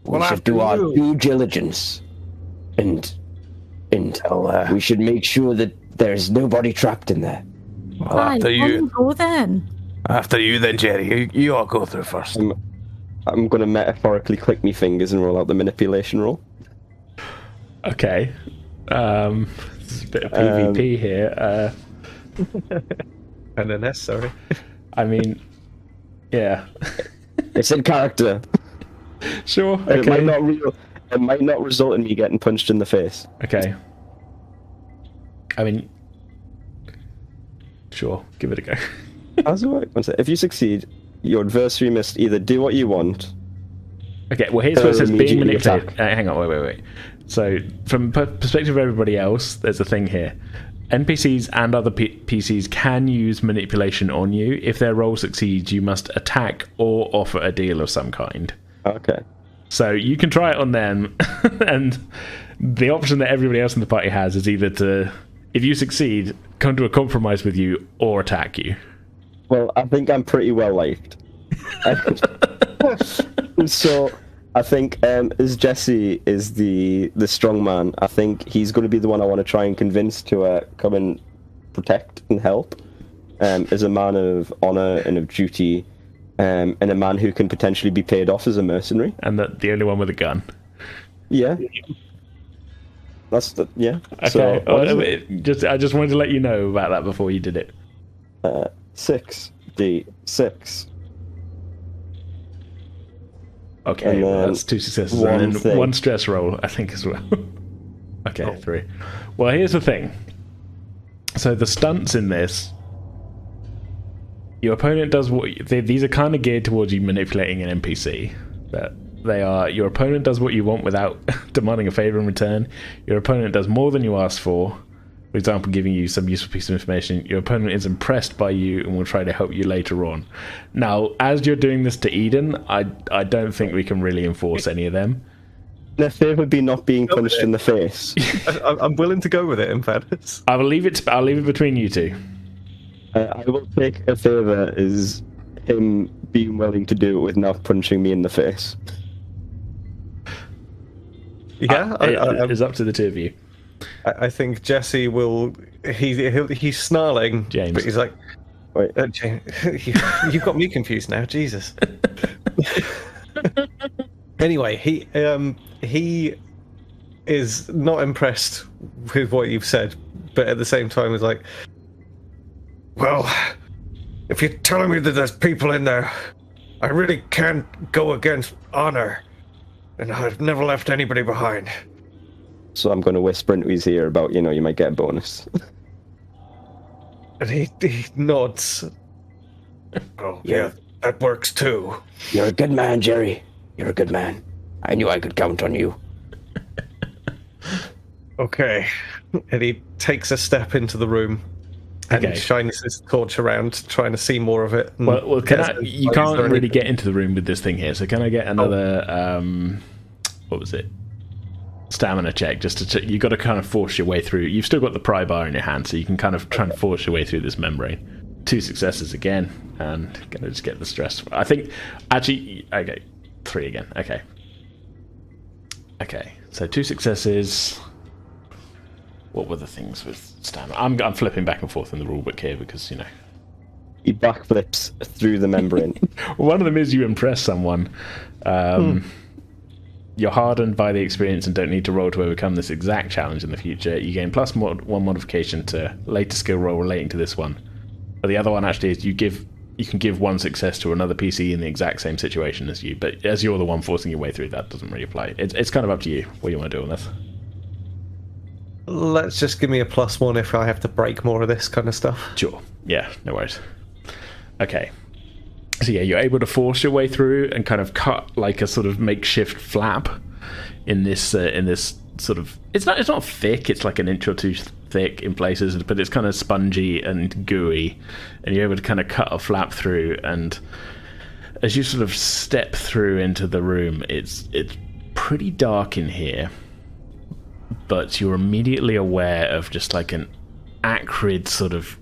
We Well, should do our after you. due diligence, and we should make sure that there's nobody trapped in there. Well, Aye, after you go then. then, Jerry. You all go through first. I'm going to metaphorically click my fingers and roll out the manipulation roll. Okay. This is a bit of PvP here. And an S, sorry. I mean, yeah. It's in character. Sure. It Okay. might not result in me getting punched in the face. Okay. I mean, sure. Give it a go. How's it work? One sec. If you succeed, your adversary must either do what you want. Okay. Well, here's what it says: being immediately manipulated. attack. Hang on. Wait. So, from perspective of everybody else, there's a thing here. NPCs and other PCs can use manipulation on you. If their roll succeeds, you must attack or offer a deal of some kind. Okay. So you can try it on them, and the option that everybody else in the party has is either to, if you succeed, come to a compromise with you or attack you. Well, I think I'm pretty well liked. So, I think as Jesse is the strong man, I think he's going to be the one I want to try and convince to come and protect and help. As a man of honor and of duty, and a man who can potentially be paid off as a mercenary. And the only one with a gun. Yeah. Yeah. Okay. So, what is it? I just wanted to let you know about that before you did it. 6d6. Okay, And well, then that's 2 successes one and then thing. 1 stress roll, I think, as well. Okay, 3. Well, here's the thing. So the stunts in this, your opponent does what... These are kind of geared towards you manipulating an NPC. But they are... Your opponent does what you want without demanding a favor in return. Your opponent does more than you ask for. For example, giving you some useful piece of information. Your opponent is impressed by you and will try to help you later on. Now, as you're doing this to Eden, I don't think we can really enforce any of them. Their favour would be not being Go with punched it. in the face. I'm willing to go with it, in fairness. I'll leave it between you two. I will take a favour as him being willing to do it with not punching me in the face. Yeah, It's up to the two of you. I think Jesse will. He's snarling, James. but he's like, Wait. James, you've got me confused now. Jesus. Anyway, he is not impressed with what you've said, but at the same time, he's like, well, if you're telling me that there's people in there, I really can't go against honor, and I've never left anybody behind. So I'm going to whisper into his ear about, you might get a bonus. And he nods. Oh, yeah, that works too. You're a good man, Jerry. You're a good man. I knew I could count on you. Okay. And he takes a step into the room and shines his torch around, trying to see more of it. Well, you can't really get into the room with this thing here, so can I get another, what was it? Stamina check, just to check. You've got to kind of force your way through. You've still got the pry bar in your hand, so you can kind of try and force your way through this membrane. 2 successes again, and gonna just get the stress. I think, actually, okay, 3 again. Okay, so 2 successes. What were the things with stamina? I'm flipping back and forth in the rulebook here because, you know. He backflips through the membrane. One of them is you impress someone. You're hardened by the experience and don't need to roll to overcome this exact challenge in the future. You gain +1 modification to later skill roll relating to this one. But the other one actually is you can give 1 success to another PC in the exact same situation as you. But as you're the one forcing your way through, that doesn't really apply. It's kind of up to you what you want to do on this. Let's just give me a +1 if I have to break more of this kind of stuff. Sure. Yeah, no worries. Okay. So yeah, you're able to force your way through and kind of cut like a sort of makeshift flap in this sort of. It's not thick. It's like an inch or 2 thick in places, but it's kind of spongy and gooey, and you're able to kind of cut a flap through. And as you sort of step through into the room, it's pretty dark in here, but you're immediately aware of just like an acrid sort of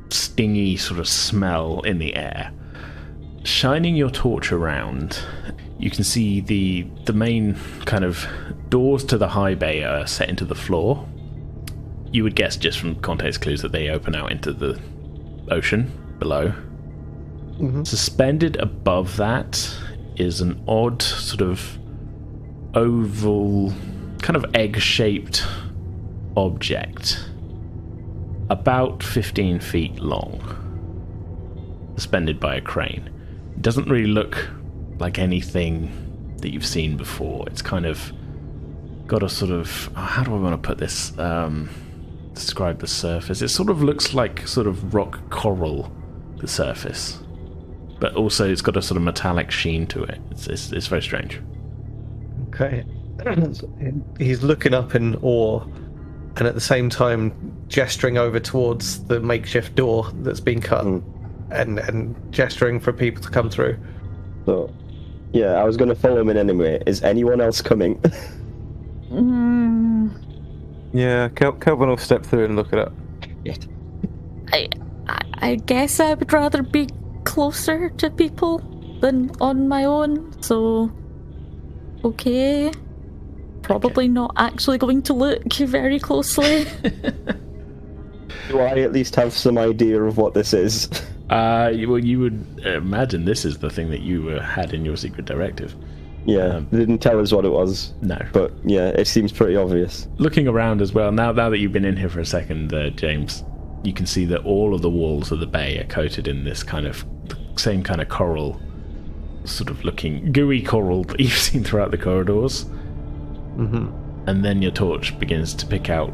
stingy sort of smell in the air. Shining your torch around, you can see the main kind of doors to the high bay are set into the floor. You would guess just from context clues that they open out into the ocean below. Mm-hmm. Suspended above that is an odd sort of oval, kind of egg-shaped object, about 15 feet long, suspended by a crane. It doesn't really look like anything that you've seen before. It's kind of got a sort of, how do I want to put this, describe the surface? It sort of looks like sort of rock coral, the surface, but also it's got a sort of metallic sheen to it. It's very strange. Okay. He's looking up in awe and at the same time gesturing over towards the makeshift door that's been cut and gesturing for people to come through. So, yeah, I was going to follow him in anyway. Is anyone else coming? Yeah, Kelvin will step through and look it up. I guess I would rather be closer to people than on my own, so okay. Probably not actually going to look very closely. Do I at least have some idea of what this is? Well, you would imagine this is the thing that you had in your secret directive. Yeah, they didn't tell us what it was. No. But yeah, it seems pretty obvious. Looking around as well, now that you've been in here for a second, James, you can see that all of the walls of the bay are coated in this kind of same kind of coral, sort of looking gooey coral that you've seen throughout the corridors. Mm-hmm. And then your torch begins to pick out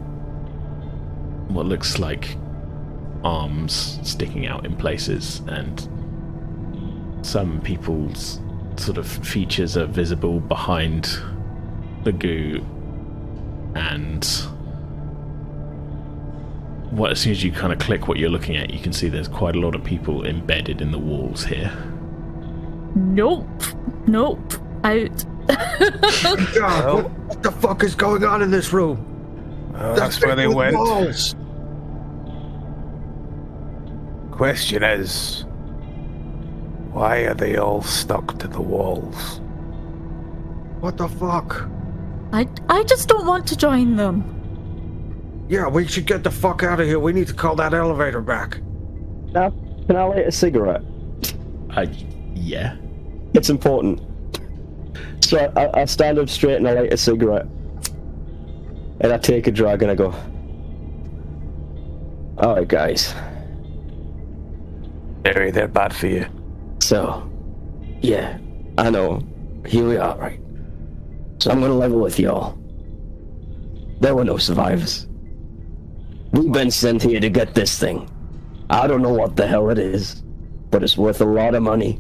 what looks like arms sticking out in places, and some people's sort of features are visible behind the goo, and as soon as you kind of click what you're looking at, you can see there's quite a lot of people embedded in the walls here. Nope. Out. God, what the fuck is going on in this room? That's where they went. Walls. Question is, why are they all stuck to the walls? What the fuck? I just don't want to join them. Yeah, we should get the fuck out of here. We need to call that elevator back. Now, can I light a cigarette? Yeah. It's important. So I stand up straight and I light a cigarette. And I take a drag and I go, alright guys. Barry, they're bad for you. So, yeah, I know. Here we are, right? So I'm gonna level with y'all. There were no survivors. We've been sent here to get this thing. I don't know what the hell it is, but it's worth a lot of money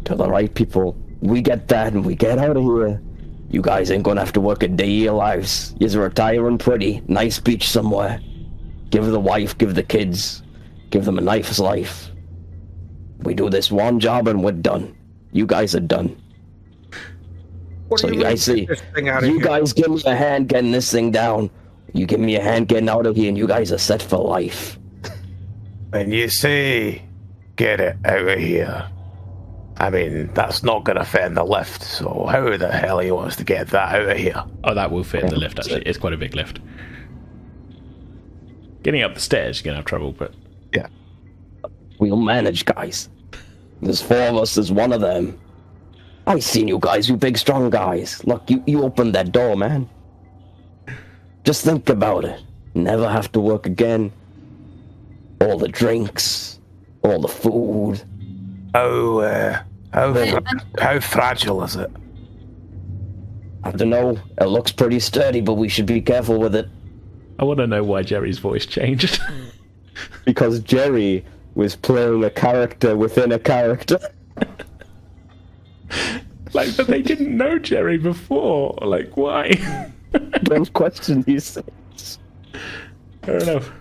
to the right people we get that and we get out of here, you guys ain't gonna have to work a day of your lives. You're retiring pretty, nice beach somewhere. Give the wife, give the kids, give them a nice life. We do this one job and we're done. You guys are done. So you guys see, you guys give me a hand getting this thing down. You give me a hand getting out of here and you guys are set for life. When you say, get it out of here, I mean, that's not going to fit in the lift, so how the hell he wants to get that out of here? Oh, that will fit in the lift, actually. It's quite a big lift. Getting up the stairs, you're going to have trouble, but... Yeah. We'll manage, guys. There's 4 of us, there's 1 of them. I seen you guys, you big strong guys. Look, you opened that door, man. Just think about it. Never have to work again. All the drinks, all the food. How fragile is it? I don't know. It looks pretty sturdy, but we should be careful with it. I want to know why Jerry's voice changed. Because Jerry was playing a character within a character. Like, but they didn't know Jerry before. Like, why? Don't question these things. Fair enough.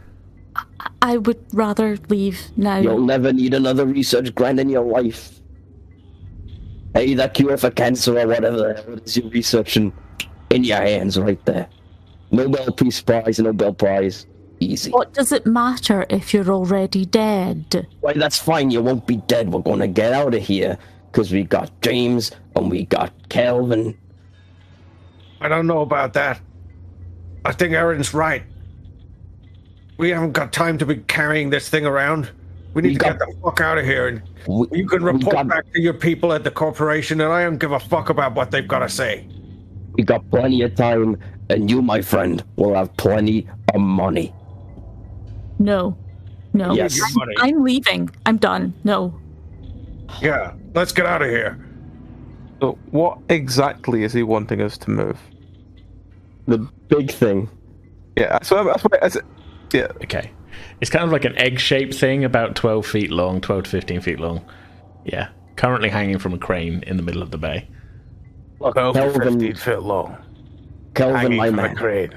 I would rather leave now. You'll never need another research grant in your life. Hey, that cure for cancer or whatever the hell it is you're researching, in your hands right there. Nobel Peace Prize, Nobel Prize. Easy. What does it matter if you're already dead? Why, that's fine, you won't be dead. We're gonna get out of here. Because we got James, and we got Kelvin. I don't know about that. I think Aaron's right. We haven't got time to be carrying this thing around. We need to get the fuck out of here. And you can report back to your people at the corporation, and I don't give a fuck about what they've got to say. We got plenty of time, and you, my friend, will have plenty of money. No. No. Yes. I'm leaving. I'm done. No. Yeah, let's get out of here. So what exactly is he wanting us to move? The big thing. Yeah, so that's what yeah. Okay. It's kind of like an egg-shaped thing, about 12 feet long, 12 to 15 feet long. Yeah. Currently hanging from a crane in the middle of the bay. Look, 12 to 15 foot long. Kelvin, Hanging my from a man. crane.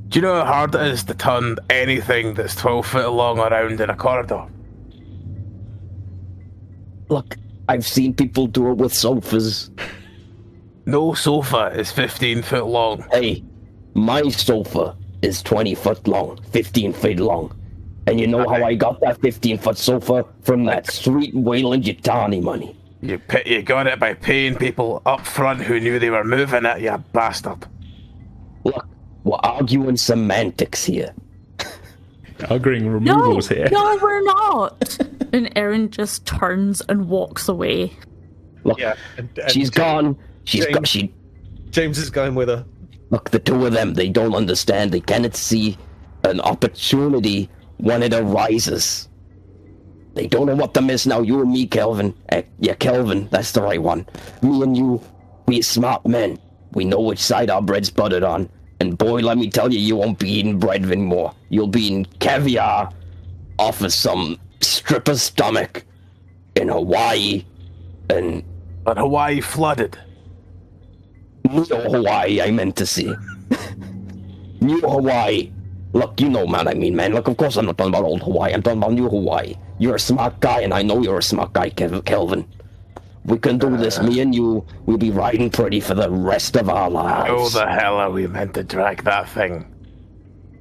Do you know how hard it is to turn anything that's 12 foot long around in a corridor? Look, I've seen people do it with sofas. No sofa is 15 foot long. Hey, my sofa is 20 foot long, 15 feet long. And you know how I got that 15-foot sofa? From that sweet Wayland Yutani money. You got it by paying people up front who knew they were moving it, you bastard. Look, we're arguing semantics here. Arguing removals here. No, we're not. And Erin just turns and walks away. Look, Yeah, and she's gone. She. James is going with her. Look, the 2 of them, they don't understand. They cannot see an opportunity when it arises. They don't know what to miss now. You and me, Kelvin. Yeah, Kelvin, that's the right one. Me and you, we smart men. We know which side our bread's buttered on. And boy, let me tell you, you won't be eating bread anymore. You'll be eating caviar off of some stripper's stomach in Hawaii. And But Hawaii flooded. New Hawaii, I meant to say. New Hawaii. Look, you know what I mean, man. Look, of course I'm not talking about old Hawaii. I'm talking about New Hawaii. You're a smart guy, and I know you're a smart guy, Kelvin. We can do this. Me and you, we'll be riding pretty for the rest of our lives. How the hell are we meant to drag that thing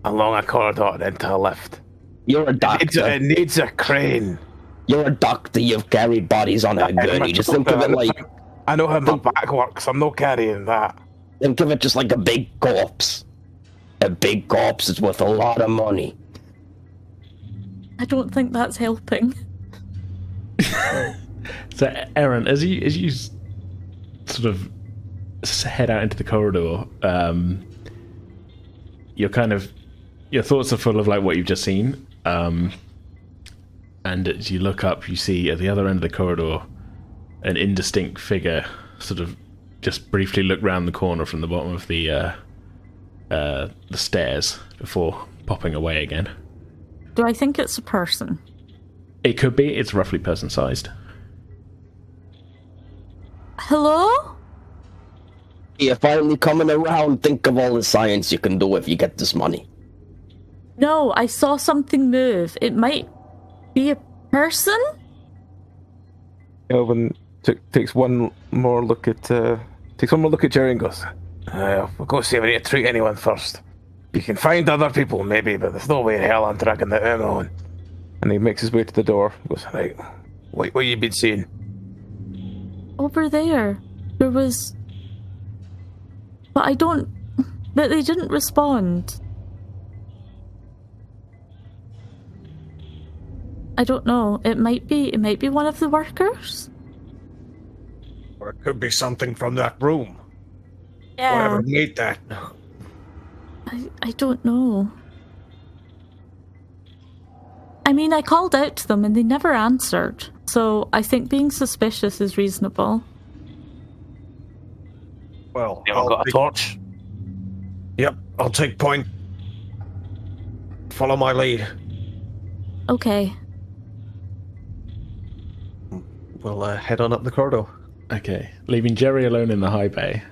along a corridor and into a lift? You're a doctor. It needs a crane. You're a doctor. You've carried bodies on a gurney. Just think of it like... I know how my back works. I'm not carrying that. Think of it just like a big corpse. A big corpse is worth a lot of money. I don't think that's helping. So, Aaron, as you sort of head out into the corridor, your thoughts are full of like what you've just seen. And as you look up, you see at the other end of the corridor an indistinct figure sort of just briefly look round the corner from the bottom of the stairs before popping away again. Do I think it's a person? It could be. It's roughly person-sized. Hello? You're finally coming around. Think of all the science you can do if you get this money. No, I saw something move. It might be a person? Kelvin takes one more look at Jerry and goes, We'll go see if we need to treat anyone first. You can find other people, maybe, but there's no way in hell I'm dragging the ammo on. and he makes his way to the door. Goes, right, what you been seeing? Over there. There was... But they didn't respond. I don't know. It might be one of the workers. Or it could be something from that room. Yeah. Whatever made that. I don't know. I mean, I called out to them and they never answered. So I think being suspicious is reasonable. Well, You got a torch? Yep, I'll take point. Follow my lead. Okay. We'll head on up the corridor. Okay. Leaving Jerry alone in the high bay.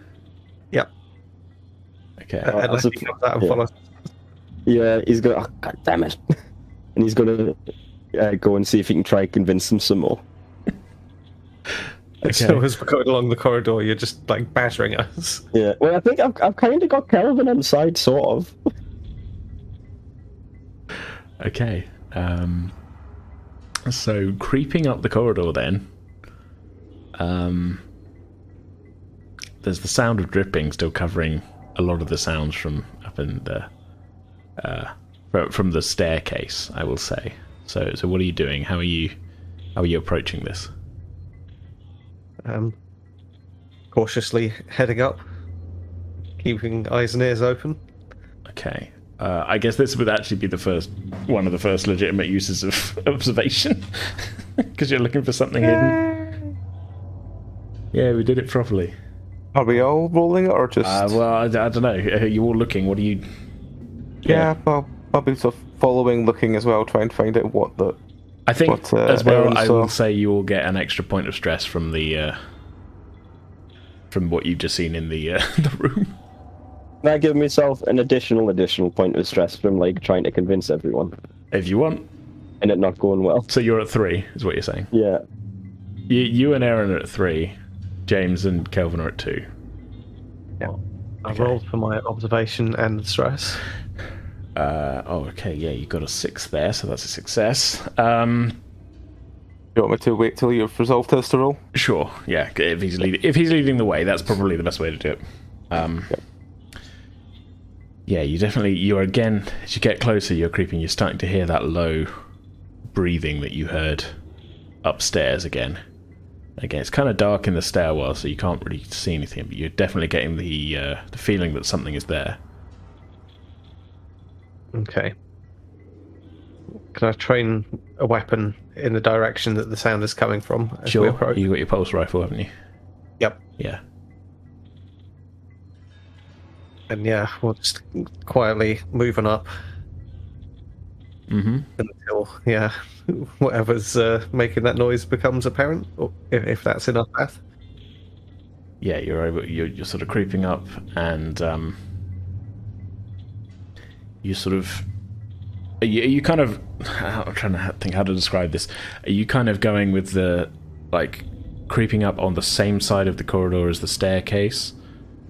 Yep. Okay. Unless he comes out and yeah. follows. Yeah, he's gonna. Oh, God damn it! And he's gonna go and see if he can try and convince them some more. Okay. So as we're going along the corridor, you're just like battering us. Yeah. Well, I think I've kind of got Kelvin on side, sort of. Okay. So creeping up the corridor then. There's the sound of dripping still covering a lot of the sounds from up in the from the staircase, I will say. So what are you doing? How are you approaching this? Cautiously heading up, keeping eyes and ears open. Okay. I guess this would actually be one of the first legitimate uses of observation, because you're looking for something hidden. Yeah, we did it properly. Are we all rolling it or just? Well, I don't know. You all looking? What are you? Yeah, well, I'll be sort of following, looking as well, trying to find out what the. I think as well. Aaron I saw. will say you will get an extra point of stress from the from what you've just seen in the the room. Can I give myself an additional point of stress from like trying to convince everyone If you want. and it not going well? So you're at 3, is what you're saying. Yeah. You and Aaron are at 3. James and Kelvin are at 2. Yeah. I Okay. rolled for my observation and stress. Okay, yeah, you got a 6 there, so that's a success. You want me to wait till you've resolved this to roll? Sure, yeah. If he's leading the way, that's probably the best way to do it. Yeah, you are again, as you get closer, you're creeping. You're starting to hear that low breathing that you heard upstairs again. Again, it's kind of dark in the stairwell, so you can't really see anything, but you're definitely getting the feeling that something is there. Okay. Can I train a weapon in the direction that the sound is coming from as we Sure, approach? you got your pulse rifle, haven't you? Yep. Yeah. And yeah, we'll just quietly moving up Mm-hmm. until whatever's making that noise becomes apparent, or if that's enough path. Yeah, you're sort of creeping up, and you sort of are you kind of I'm trying to think how to describe this. Are you kind of going with the like creeping up on the same side of the corridor as the staircase,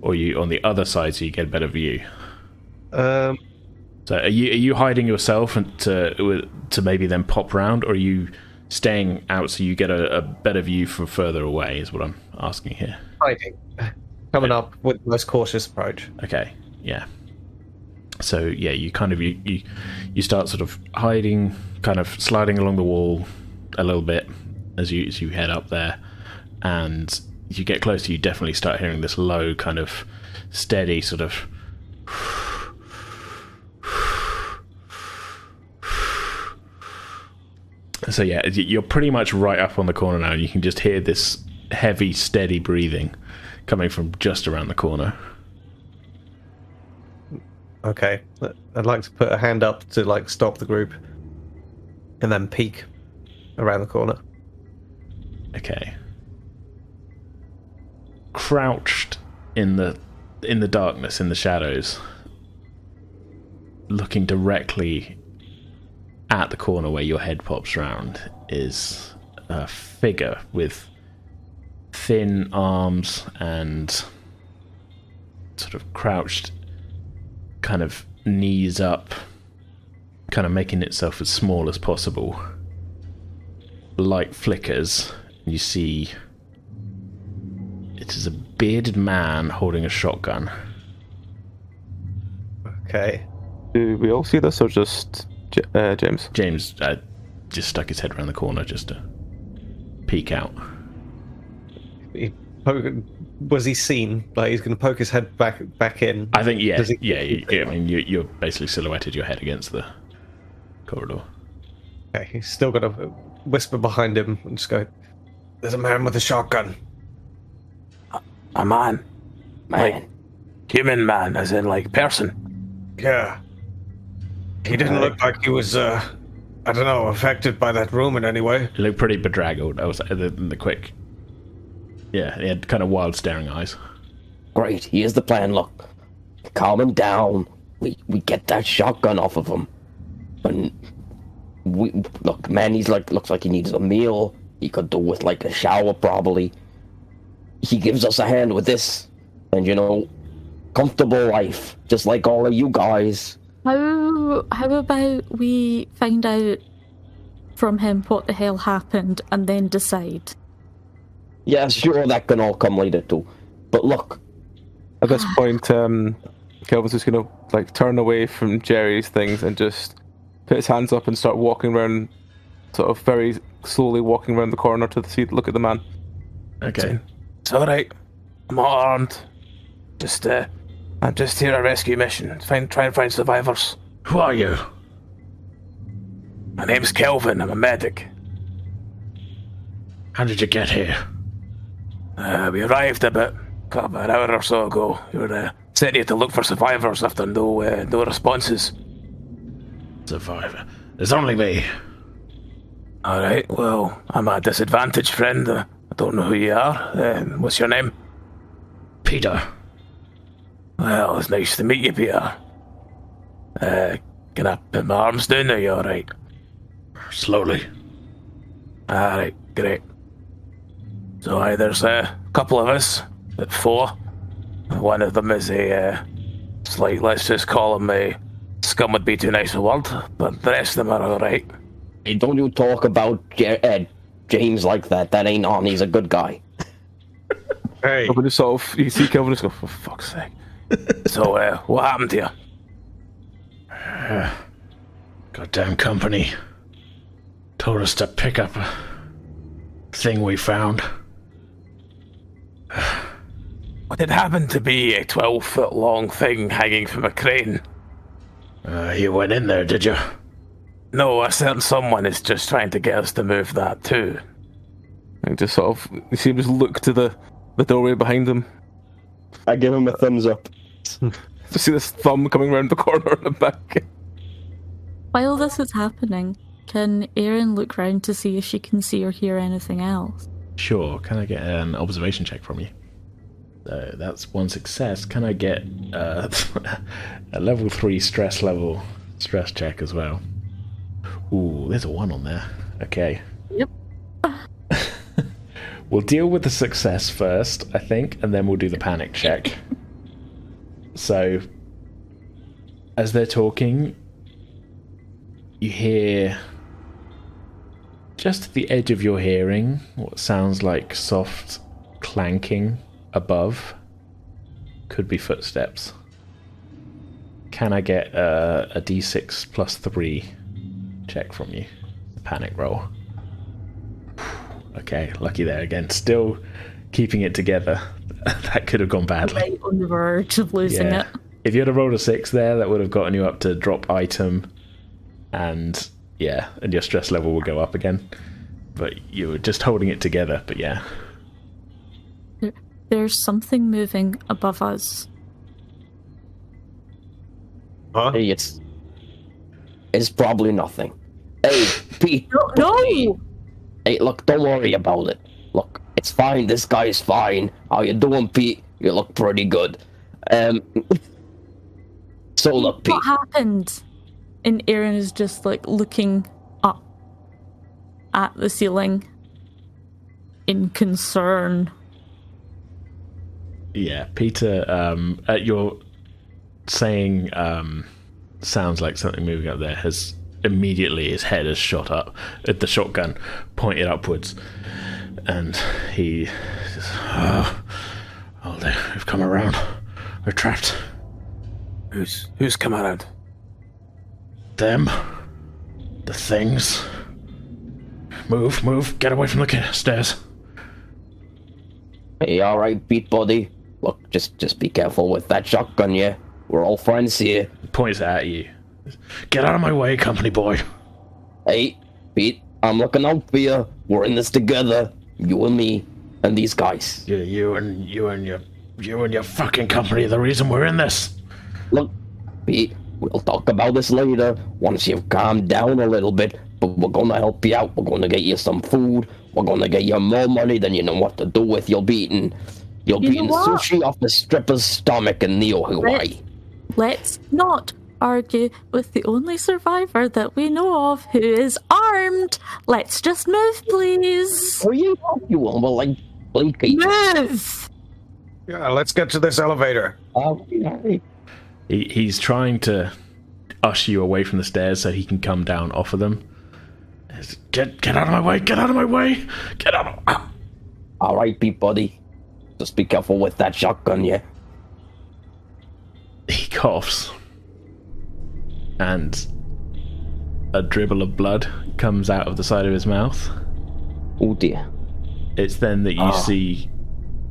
or are you on the other side so you get a better view? So are you hiding yourself and to maybe then pop round, or are you staying out so you get a better view from further away? Is what I'm asking here. Hiding. Coming up with the most cautious approach. Okay, yeah. So yeah, you kind of you start sort of hiding, kind of sliding along the wall a little bit as you head up there, and as you get closer, you definitely start hearing this low, kind of steady sort of. So yeah, you're pretty much right up on the corner now, and you can just hear this heavy, steady breathing coming from just around the corner. Okay. I'd like to put a hand up to like stop the group, and then peek around the corner. Okay. crouched in the darkness, in the shadows, looking directly at the corner where your head pops round, is a figure with thin arms and sort of crouched, kind of knees up, kind of making itself as small as possible. Light flickers, and you see it is a bearded man holding a shotgun. Okay. Do we all see this, or just James? James just stuck his head around the corner just to peek out. Was he seen? Like he's going to poke his head back in? I think, yeah. I mean, you're basically silhouetted your head against the corridor. Okay, he's still going to whisper behind him and just go, "There's a man with a shotgun." A man? Man. Like, human man, as in, like, person? Yeah. He didn't look like he was, I don't know, affected by that room in any way. He looked pretty bedraggled. I was the quick. Yeah, he had kind of wild staring eyes. Great, here's the plan. Look, calm him down. We get that shotgun off of him. And look, man, looks like he needs a meal. He could do with like a shower probably. He gives us a hand with this, and comfortable life, just like all of you guys. How about we find out from him what the hell happened and then decide? Yeah, sure, that can all come later too. But look, at this point, Kelvin's just gonna like turn away from Jerry's things and just put his hands up and start walking around, sort of very slowly walking around the corner to look at the man. Okay. It's alright. I'm not armed. I'm just here on a rescue mission. Try and find survivors. Who are you? My name's Kelvin. I'm a medic. How did you get here? We arrived about an hour or so ago. We were sent here to look for survivors after no responses. Survivor. There's only me. Alright, well, I'm at a disadvantage, friend. I don't know who you are. What's your name? Peter. Well, it's nice to meet you, Peter. Can I put my arms down? Are you alright? Slowly. Alright, great. So there's a couple of us, at 4. One of them is let's just call him a scum would be too nice a word, but the rest of them are alright. Hey, don't you talk about James like that. That ain't on. He's a good guy. Hey. Kelvin just sort of, you see Kelvin just go, for fuck's sake. So, what happened to you? Goddamn company told us to pick up a thing we found. What had happened to be a 12-foot long thing hanging from a crane? You went in there, did you? No, a certain someone is just trying to get us to move that too. And just sort of, you see him just look to the doorway behind him. I give him a thumbs up. To see this thumb coming around the corner in the back. While this is happening, can Erin look round to see if she can see or hear anything else? Sure. Can I get an observation check from you? That's one success. Can I get a level 3 stress check as well? Ooh, there's a 1 on there. Okay. Yep. We'll deal with the success first, I think, and then we'll do the panic check. So, as they're talking, you hear, just at the edge of your hearing, what sounds like soft clanking above. Could be footsteps. Can I get a d6 plus 3 check from you? A panic roll. Okay, lucky there again. Still keeping it together. That could have gone badly. Right on the verge of losing it. If you had rolled a 6 there, that would have gotten you up to drop item, and your stress level will go up again. But you were just holding it together, but yeah. There's something moving above us. Huh? Hey, it's probably nothing. Hey, Pete. No! Hey, look, don't worry about it. Look, It's fine. This guy's fine. How you doing, Pete? You look pretty good. So look, Pete. What happened? And Aaron is just like looking up at the ceiling in concern. Yeah, Peter, at your saying sounds like something moving up there, has immediately, his head has shot up at the shotgun pointed upwards, and he says, oh, they've come around. We're trapped. Who's come around? Them. The things. Move, get away from the stairs. Hey, all right, Pete, buddy. Look, just be careful with that shotgun, yeah? We're all friends here. He points at you. Get out of my way, company boy. Hey, Pete, I'm looking out for you. We're in this together. You and me, and these guys. Yeah, you and your fucking company are the reason we're in this. Look, Pete, we'll talk about this later, once you've calmed down a little bit, but we're gonna help you out. We're gonna get you some food. We're gonna get you more money than you know what to do with. You'll be eating sushi off the stripper's stomach in Neo Hawaii. Let's not argue with the only survivor that we know of who is armed. Let's just move, please. Oh, you will, but like Move! Yeah, let's get to this elevator. He's trying to usher you away from the stairs so he can come down off of them. Get out of my way! Get out of my way! Get out of... All right, Pete, buddy. Just be careful with that shotgun, yeah? He coughs. And a dribble of blood comes out of the side of his mouth. Oh, dear. It's then that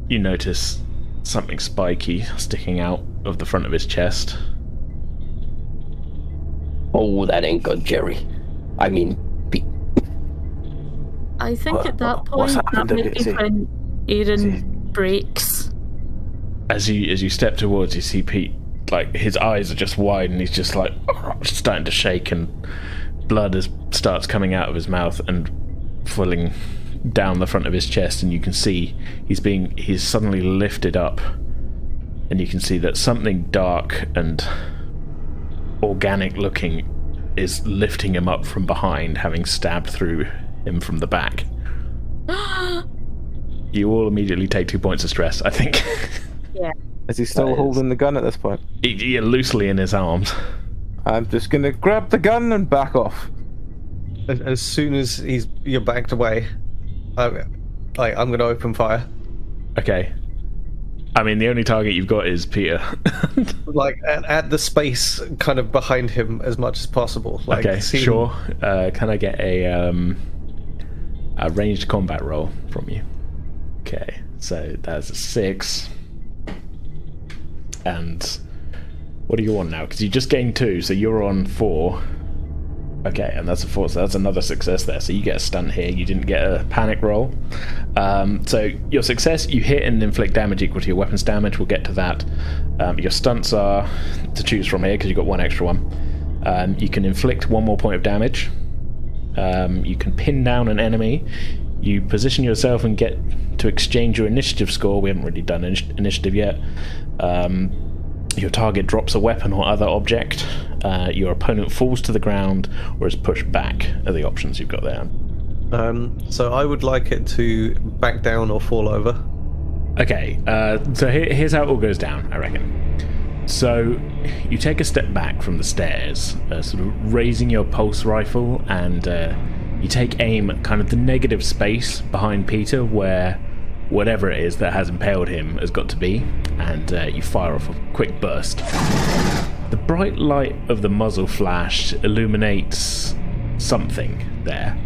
you notice something spiky sticking out of the front of his chest. Oh, that ain't good, Jerry. I mean, Pete. I think at that what's point, that happened? might be when Aaron breaks. As you step towards, you see Pete, like, his eyes are just wide and he's just like starting to shake, and blood starts coming out of his mouth and filling down the front of his chest, and you can see he's suddenly lifted up, and you can see that something dark and organic looking is lifting him up from behind, having stabbed through him from the back. You all immediately take 2 points of stress, I think. Yeah. Is he still holding the gun at this point? You're loosely in his arms. I'm just gonna grab the gun and back off. As soon as you're backed away, I'm gonna open fire. Okay. I mean, the only target you've got is Peter. Like at the space kind of behind him as much as possible. Like, okay, sure. Can I get a ranged combat roll from you? Okay, so that's a 6. And what do you want now? Because you just gained 2, so you're on 4. Okay, and that's a 4, so that's another success there. So you get a stunt here. You didn't get a panic roll. So your success, you hit and inflict damage equal to your weapon's damage. We'll get to that. Your stunts are to choose from here because you've got 1 extra one. You can inflict 1 more point of damage. You can pin down an enemy. You position yourself and get to exchange your initiative score. We haven't really done initiative yet. Your target drops a weapon or other object. Your opponent falls to the ground or is pushed back are the options you've got there. So I would like it to back down or fall over. Okay, so here's how it all goes down, I reckon. So you take a step back from the stairs, sort of raising your pulse rifle, and you take aim at kind of the negative space behind Peter where whatever it is that has impaled him has got to be, and you fire off a quick burst. The bright light of the muzzle flash illuminates something there.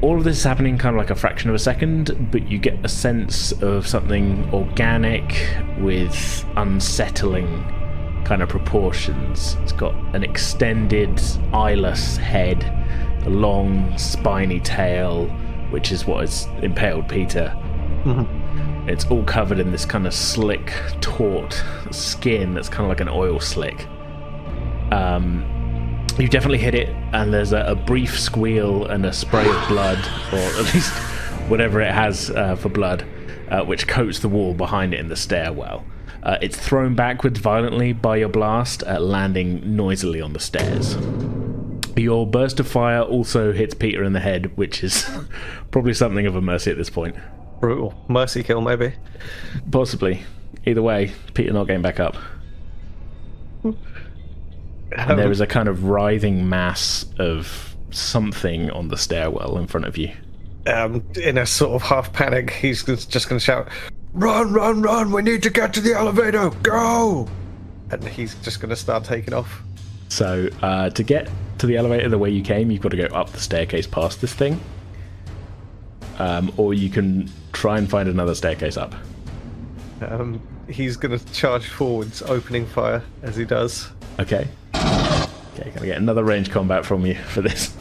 All of this is happening kind of like a fraction of a second, but you get a sense of something organic with unsettling kind of proportions. It's got an extended, eyeless head, a long, spiny tail, which is what has impaled Peter. Mm-hmm. It's all covered in this kind of slick, taut skin that's kind of like an oil slick. You definitely hit it, and there's a brief squeal and a spray of blood, or at least whatever it has for blood, which coats the wall behind it in the stairwell. It's thrown backwards violently by your blast, landing noisily on the stairs. Your burst of fire also hits Peter in the head, which is probably something of a mercy at this point. Brutal. Mercy kill, maybe. Possibly. Either way, Peter not getting back up. And there is a kind of writhing mass of something on the stairwell in front of you. In a sort of half panic, he's just going to shout, "Run, run, run! We need to get to the elevator! Go!" And he's just going to start taking off. So, to get to the elevator the way you came, you've got to go up the staircase past this thing. Or you can try and find another staircase up. He's going to charge forwards, opening fire as he does. Okay. Okay, can I get another range combat from you for this?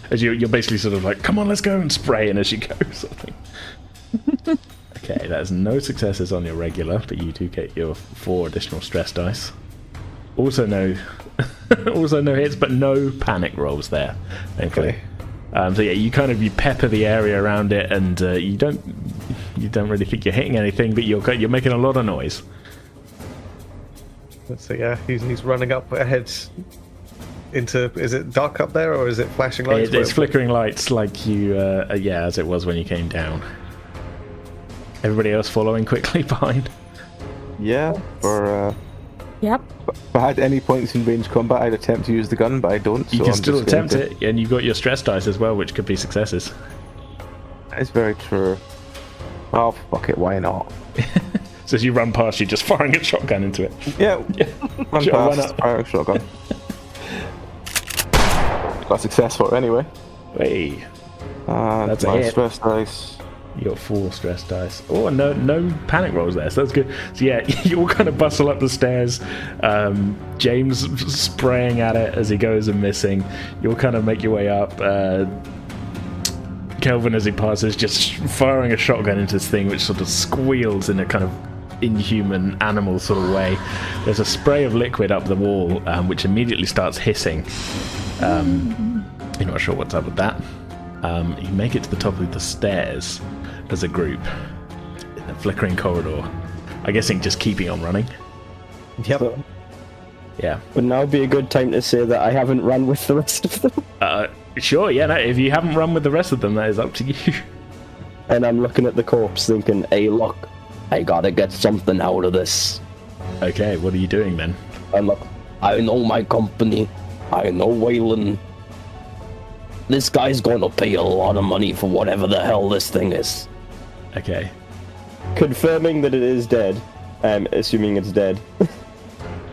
As you're basically sort of like, come on, let's go, and spraying as you go, sort of thing. Okay, that is no successes on your regular, but you do get your 4 additional stress dice. Also no hits, but no panic rolls there, thankfully. Okay. So yeah, you pepper the area around it, and you don't really think you're hitting anything, but you're making a lot of noise. So yeah, he's running up ahead into. Is it dark up there, or is it flashing lights? It's flickering lights, like you, as it was when you came down. Everybody else following quickly behind. Yeah, or Yep. if I had any points in range combat, I'd attempt to use the gun, but I don't. You so can I'm still just going attempt it, and you've got your stress dice as well, which could be successes. That is very true. Oh, fuck it, why not? So as you run past, you're just firing a shotgun into it. Yeah, run Sure, why past, not? fire a shotgun. Got success for it anyway. Hey, And That's a my hit. stress dice. you got 4 stress dice. Oh, and no panic rolls there, so that's good. So yeah, you all kind of bustle up the stairs. James spraying at it as he goes and missing. You'll kind of make your way up. Kelvin, as he passes, just firing a shotgun into this thing, which sort of squeals in a kind of inhuman animal sort of way. There's a spray of liquid up the wall, which immediately starts hissing. You're not sure what's up with that. You make it to the top of the stairs as a group in the flickering corridor. I'm guessing just keeping on running. Yep. So, Yeah. would now be a good time to say that I haven't run with the rest of them. Sure, yeah, no, if you haven't run with the rest of them, that is up to you. And I'm looking at the corpse thinking, hey, look, I gotta get something out of this. Okay, what are you doing then? And look, I know my company. I know Waylon. This guy's gonna pay a lot of money for whatever the hell this thing is. Okay. Confirming that it is dead, assuming it's dead.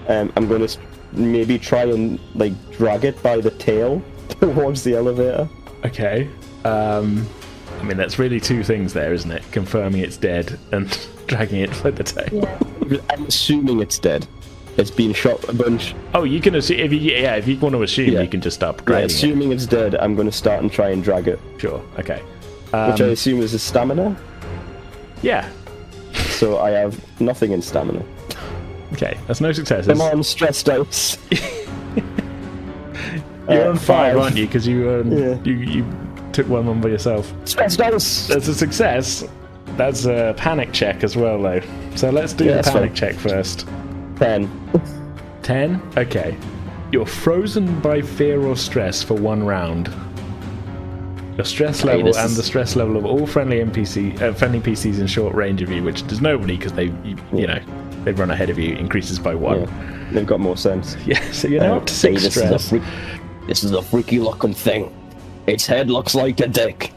I'm going to maybe try and like drag it by the tail towards the elevator. Okay. I mean, that's really 2 things there, isn't it? Confirming it's dead and dragging it by the tail. Yeah. I'm assuming it's dead. It's been shot a bunch. Oh, you can assume, if you want to assume, Yeah. you can just start Yeah, dragging it. assuming it's dead, I'm going to start and try and drag it, Sure, okay. which I assume is a stamina. Yeah, So I have nothing in stamina. okay, that's no successes. Come on, stress dice. You're on 5, 5. aren't you? Because you you took one on by yourself. Stress dice. That's a success. That's a panic check as well, though. So let's do Yeah, the that's panic fine. check first. 10. 10? Okay. You're frozen by fear or stress for 1 round. Your stress level this and is- the stress level of all friendly PCs in short range of you, which there's nobody because you know, they've run ahead of you, increases by 1. Yeah, they've got more sense. Yeah, so you're now up to 6 stress. This is a freaky looking thing. Its head looks like a dick.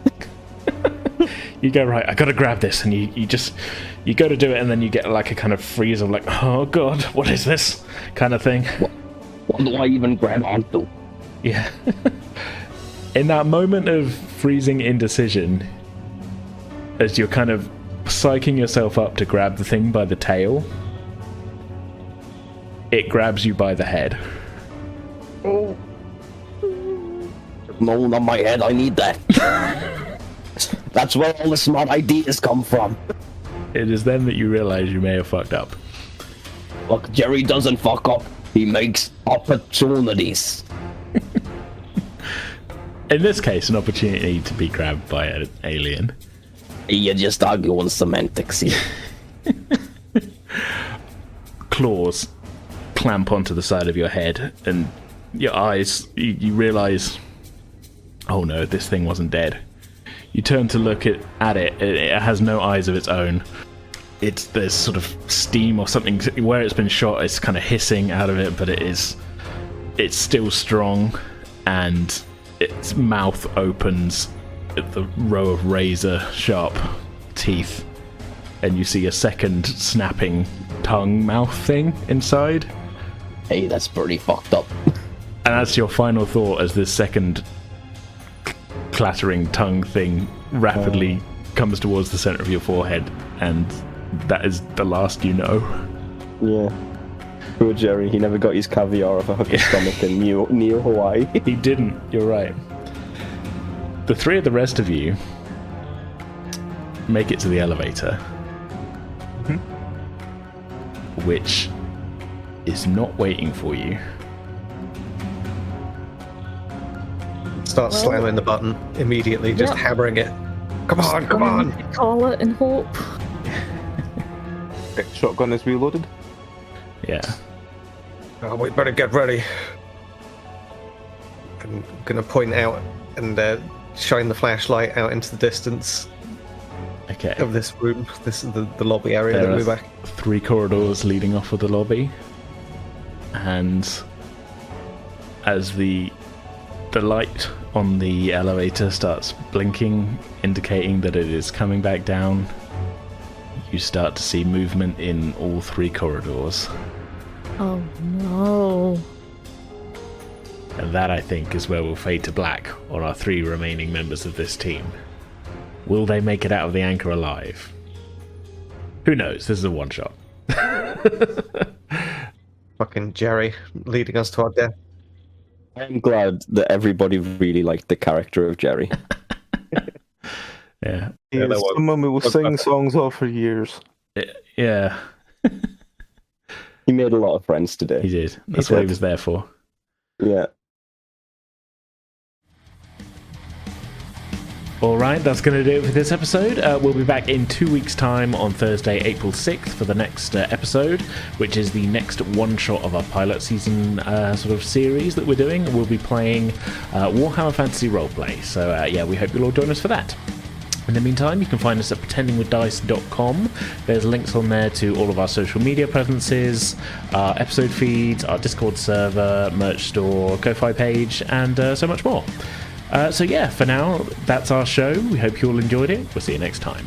You go, right, I gotta grab this, and you go to do it, and then you get like a kind of freeze of like, oh god, what is this kind of thing. What do I even grab onto? Yeah. In that moment of freezing indecision, as you're kind of psyching yourself up to grab the thing by the tail, it grabs you by the head. Oh. No, not my head. I need that. That's where all the smart ideas come from. It is then that you realize you may have fucked up. Look, Jerry doesn't fuck up. He makes opportunities. In this case, an opportunity to be grabbed by an alien. You're just arguing semantics here. Claws clamp onto the side of your head, and your eyes, you realize, oh no, this thing wasn't dead. You turn to look at it. It has no eyes of its own. There's sort of steam or something where it's been shot. It's kind of hissing out of it, but it's still strong, and its mouth opens at the row of razor sharp teeth, and you see a second snapping tongue mouth thing inside. Hey, that's pretty fucked up. And that's your final thought as this second clattering tongue thing rapidly comes towards the center of your forehead, and that is the last you know. Yeah. Poor Jerry, he never got his caviar off a hooker's stomach in Neo Hawaii. He didn't, you're right. The three of the rest of you make it to the elevator, which is not waiting for you. Start slamming the button immediately, just hammering it. Come on, come on! Call it and hope. Shotgun is reloaded. Yeah. Oh, we better get ready. I'm gonna point out and shine the flashlight out into the distance Okay. of this room. This is the lobby area There that are we're back. 3 corridors leading off of the lobby, and as the light on the elevator starts blinking, indicating that it is coming back down, you start to see movement in all 3 corridors. Oh no. And that, I think, is where we'll fade to black on our 3 remaining members of this team. Will they make it out of the anchor alive? Who knows? This is a one-shot. Fucking Jerry leading us to our death. I'm glad that everybody really liked the character of Jerry. Yeah. He is someone we will sing songs of for years. Yeah, He made a lot of friends today. he did. That's what he was there for. Yeah. Alright, that's going to do it for this episode. We'll be back in 2 weeks' time on Thursday, April 6th for the next episode, which is the next one-shot of our pilot season sort of series that we're doing. We'll be playing Warhammer Fantasy Roleplay. So, yeah, we hope you'll all join us for that. In the meantime, you can find us at pretendingwithdice.com. There's links on there to all of our social media presences, our episode feeds, our Discord server, merch store, Ko-Fi page, and so much more. So yeah, for now, that's our show. We hope you all enjoyed it. We'll see you next time.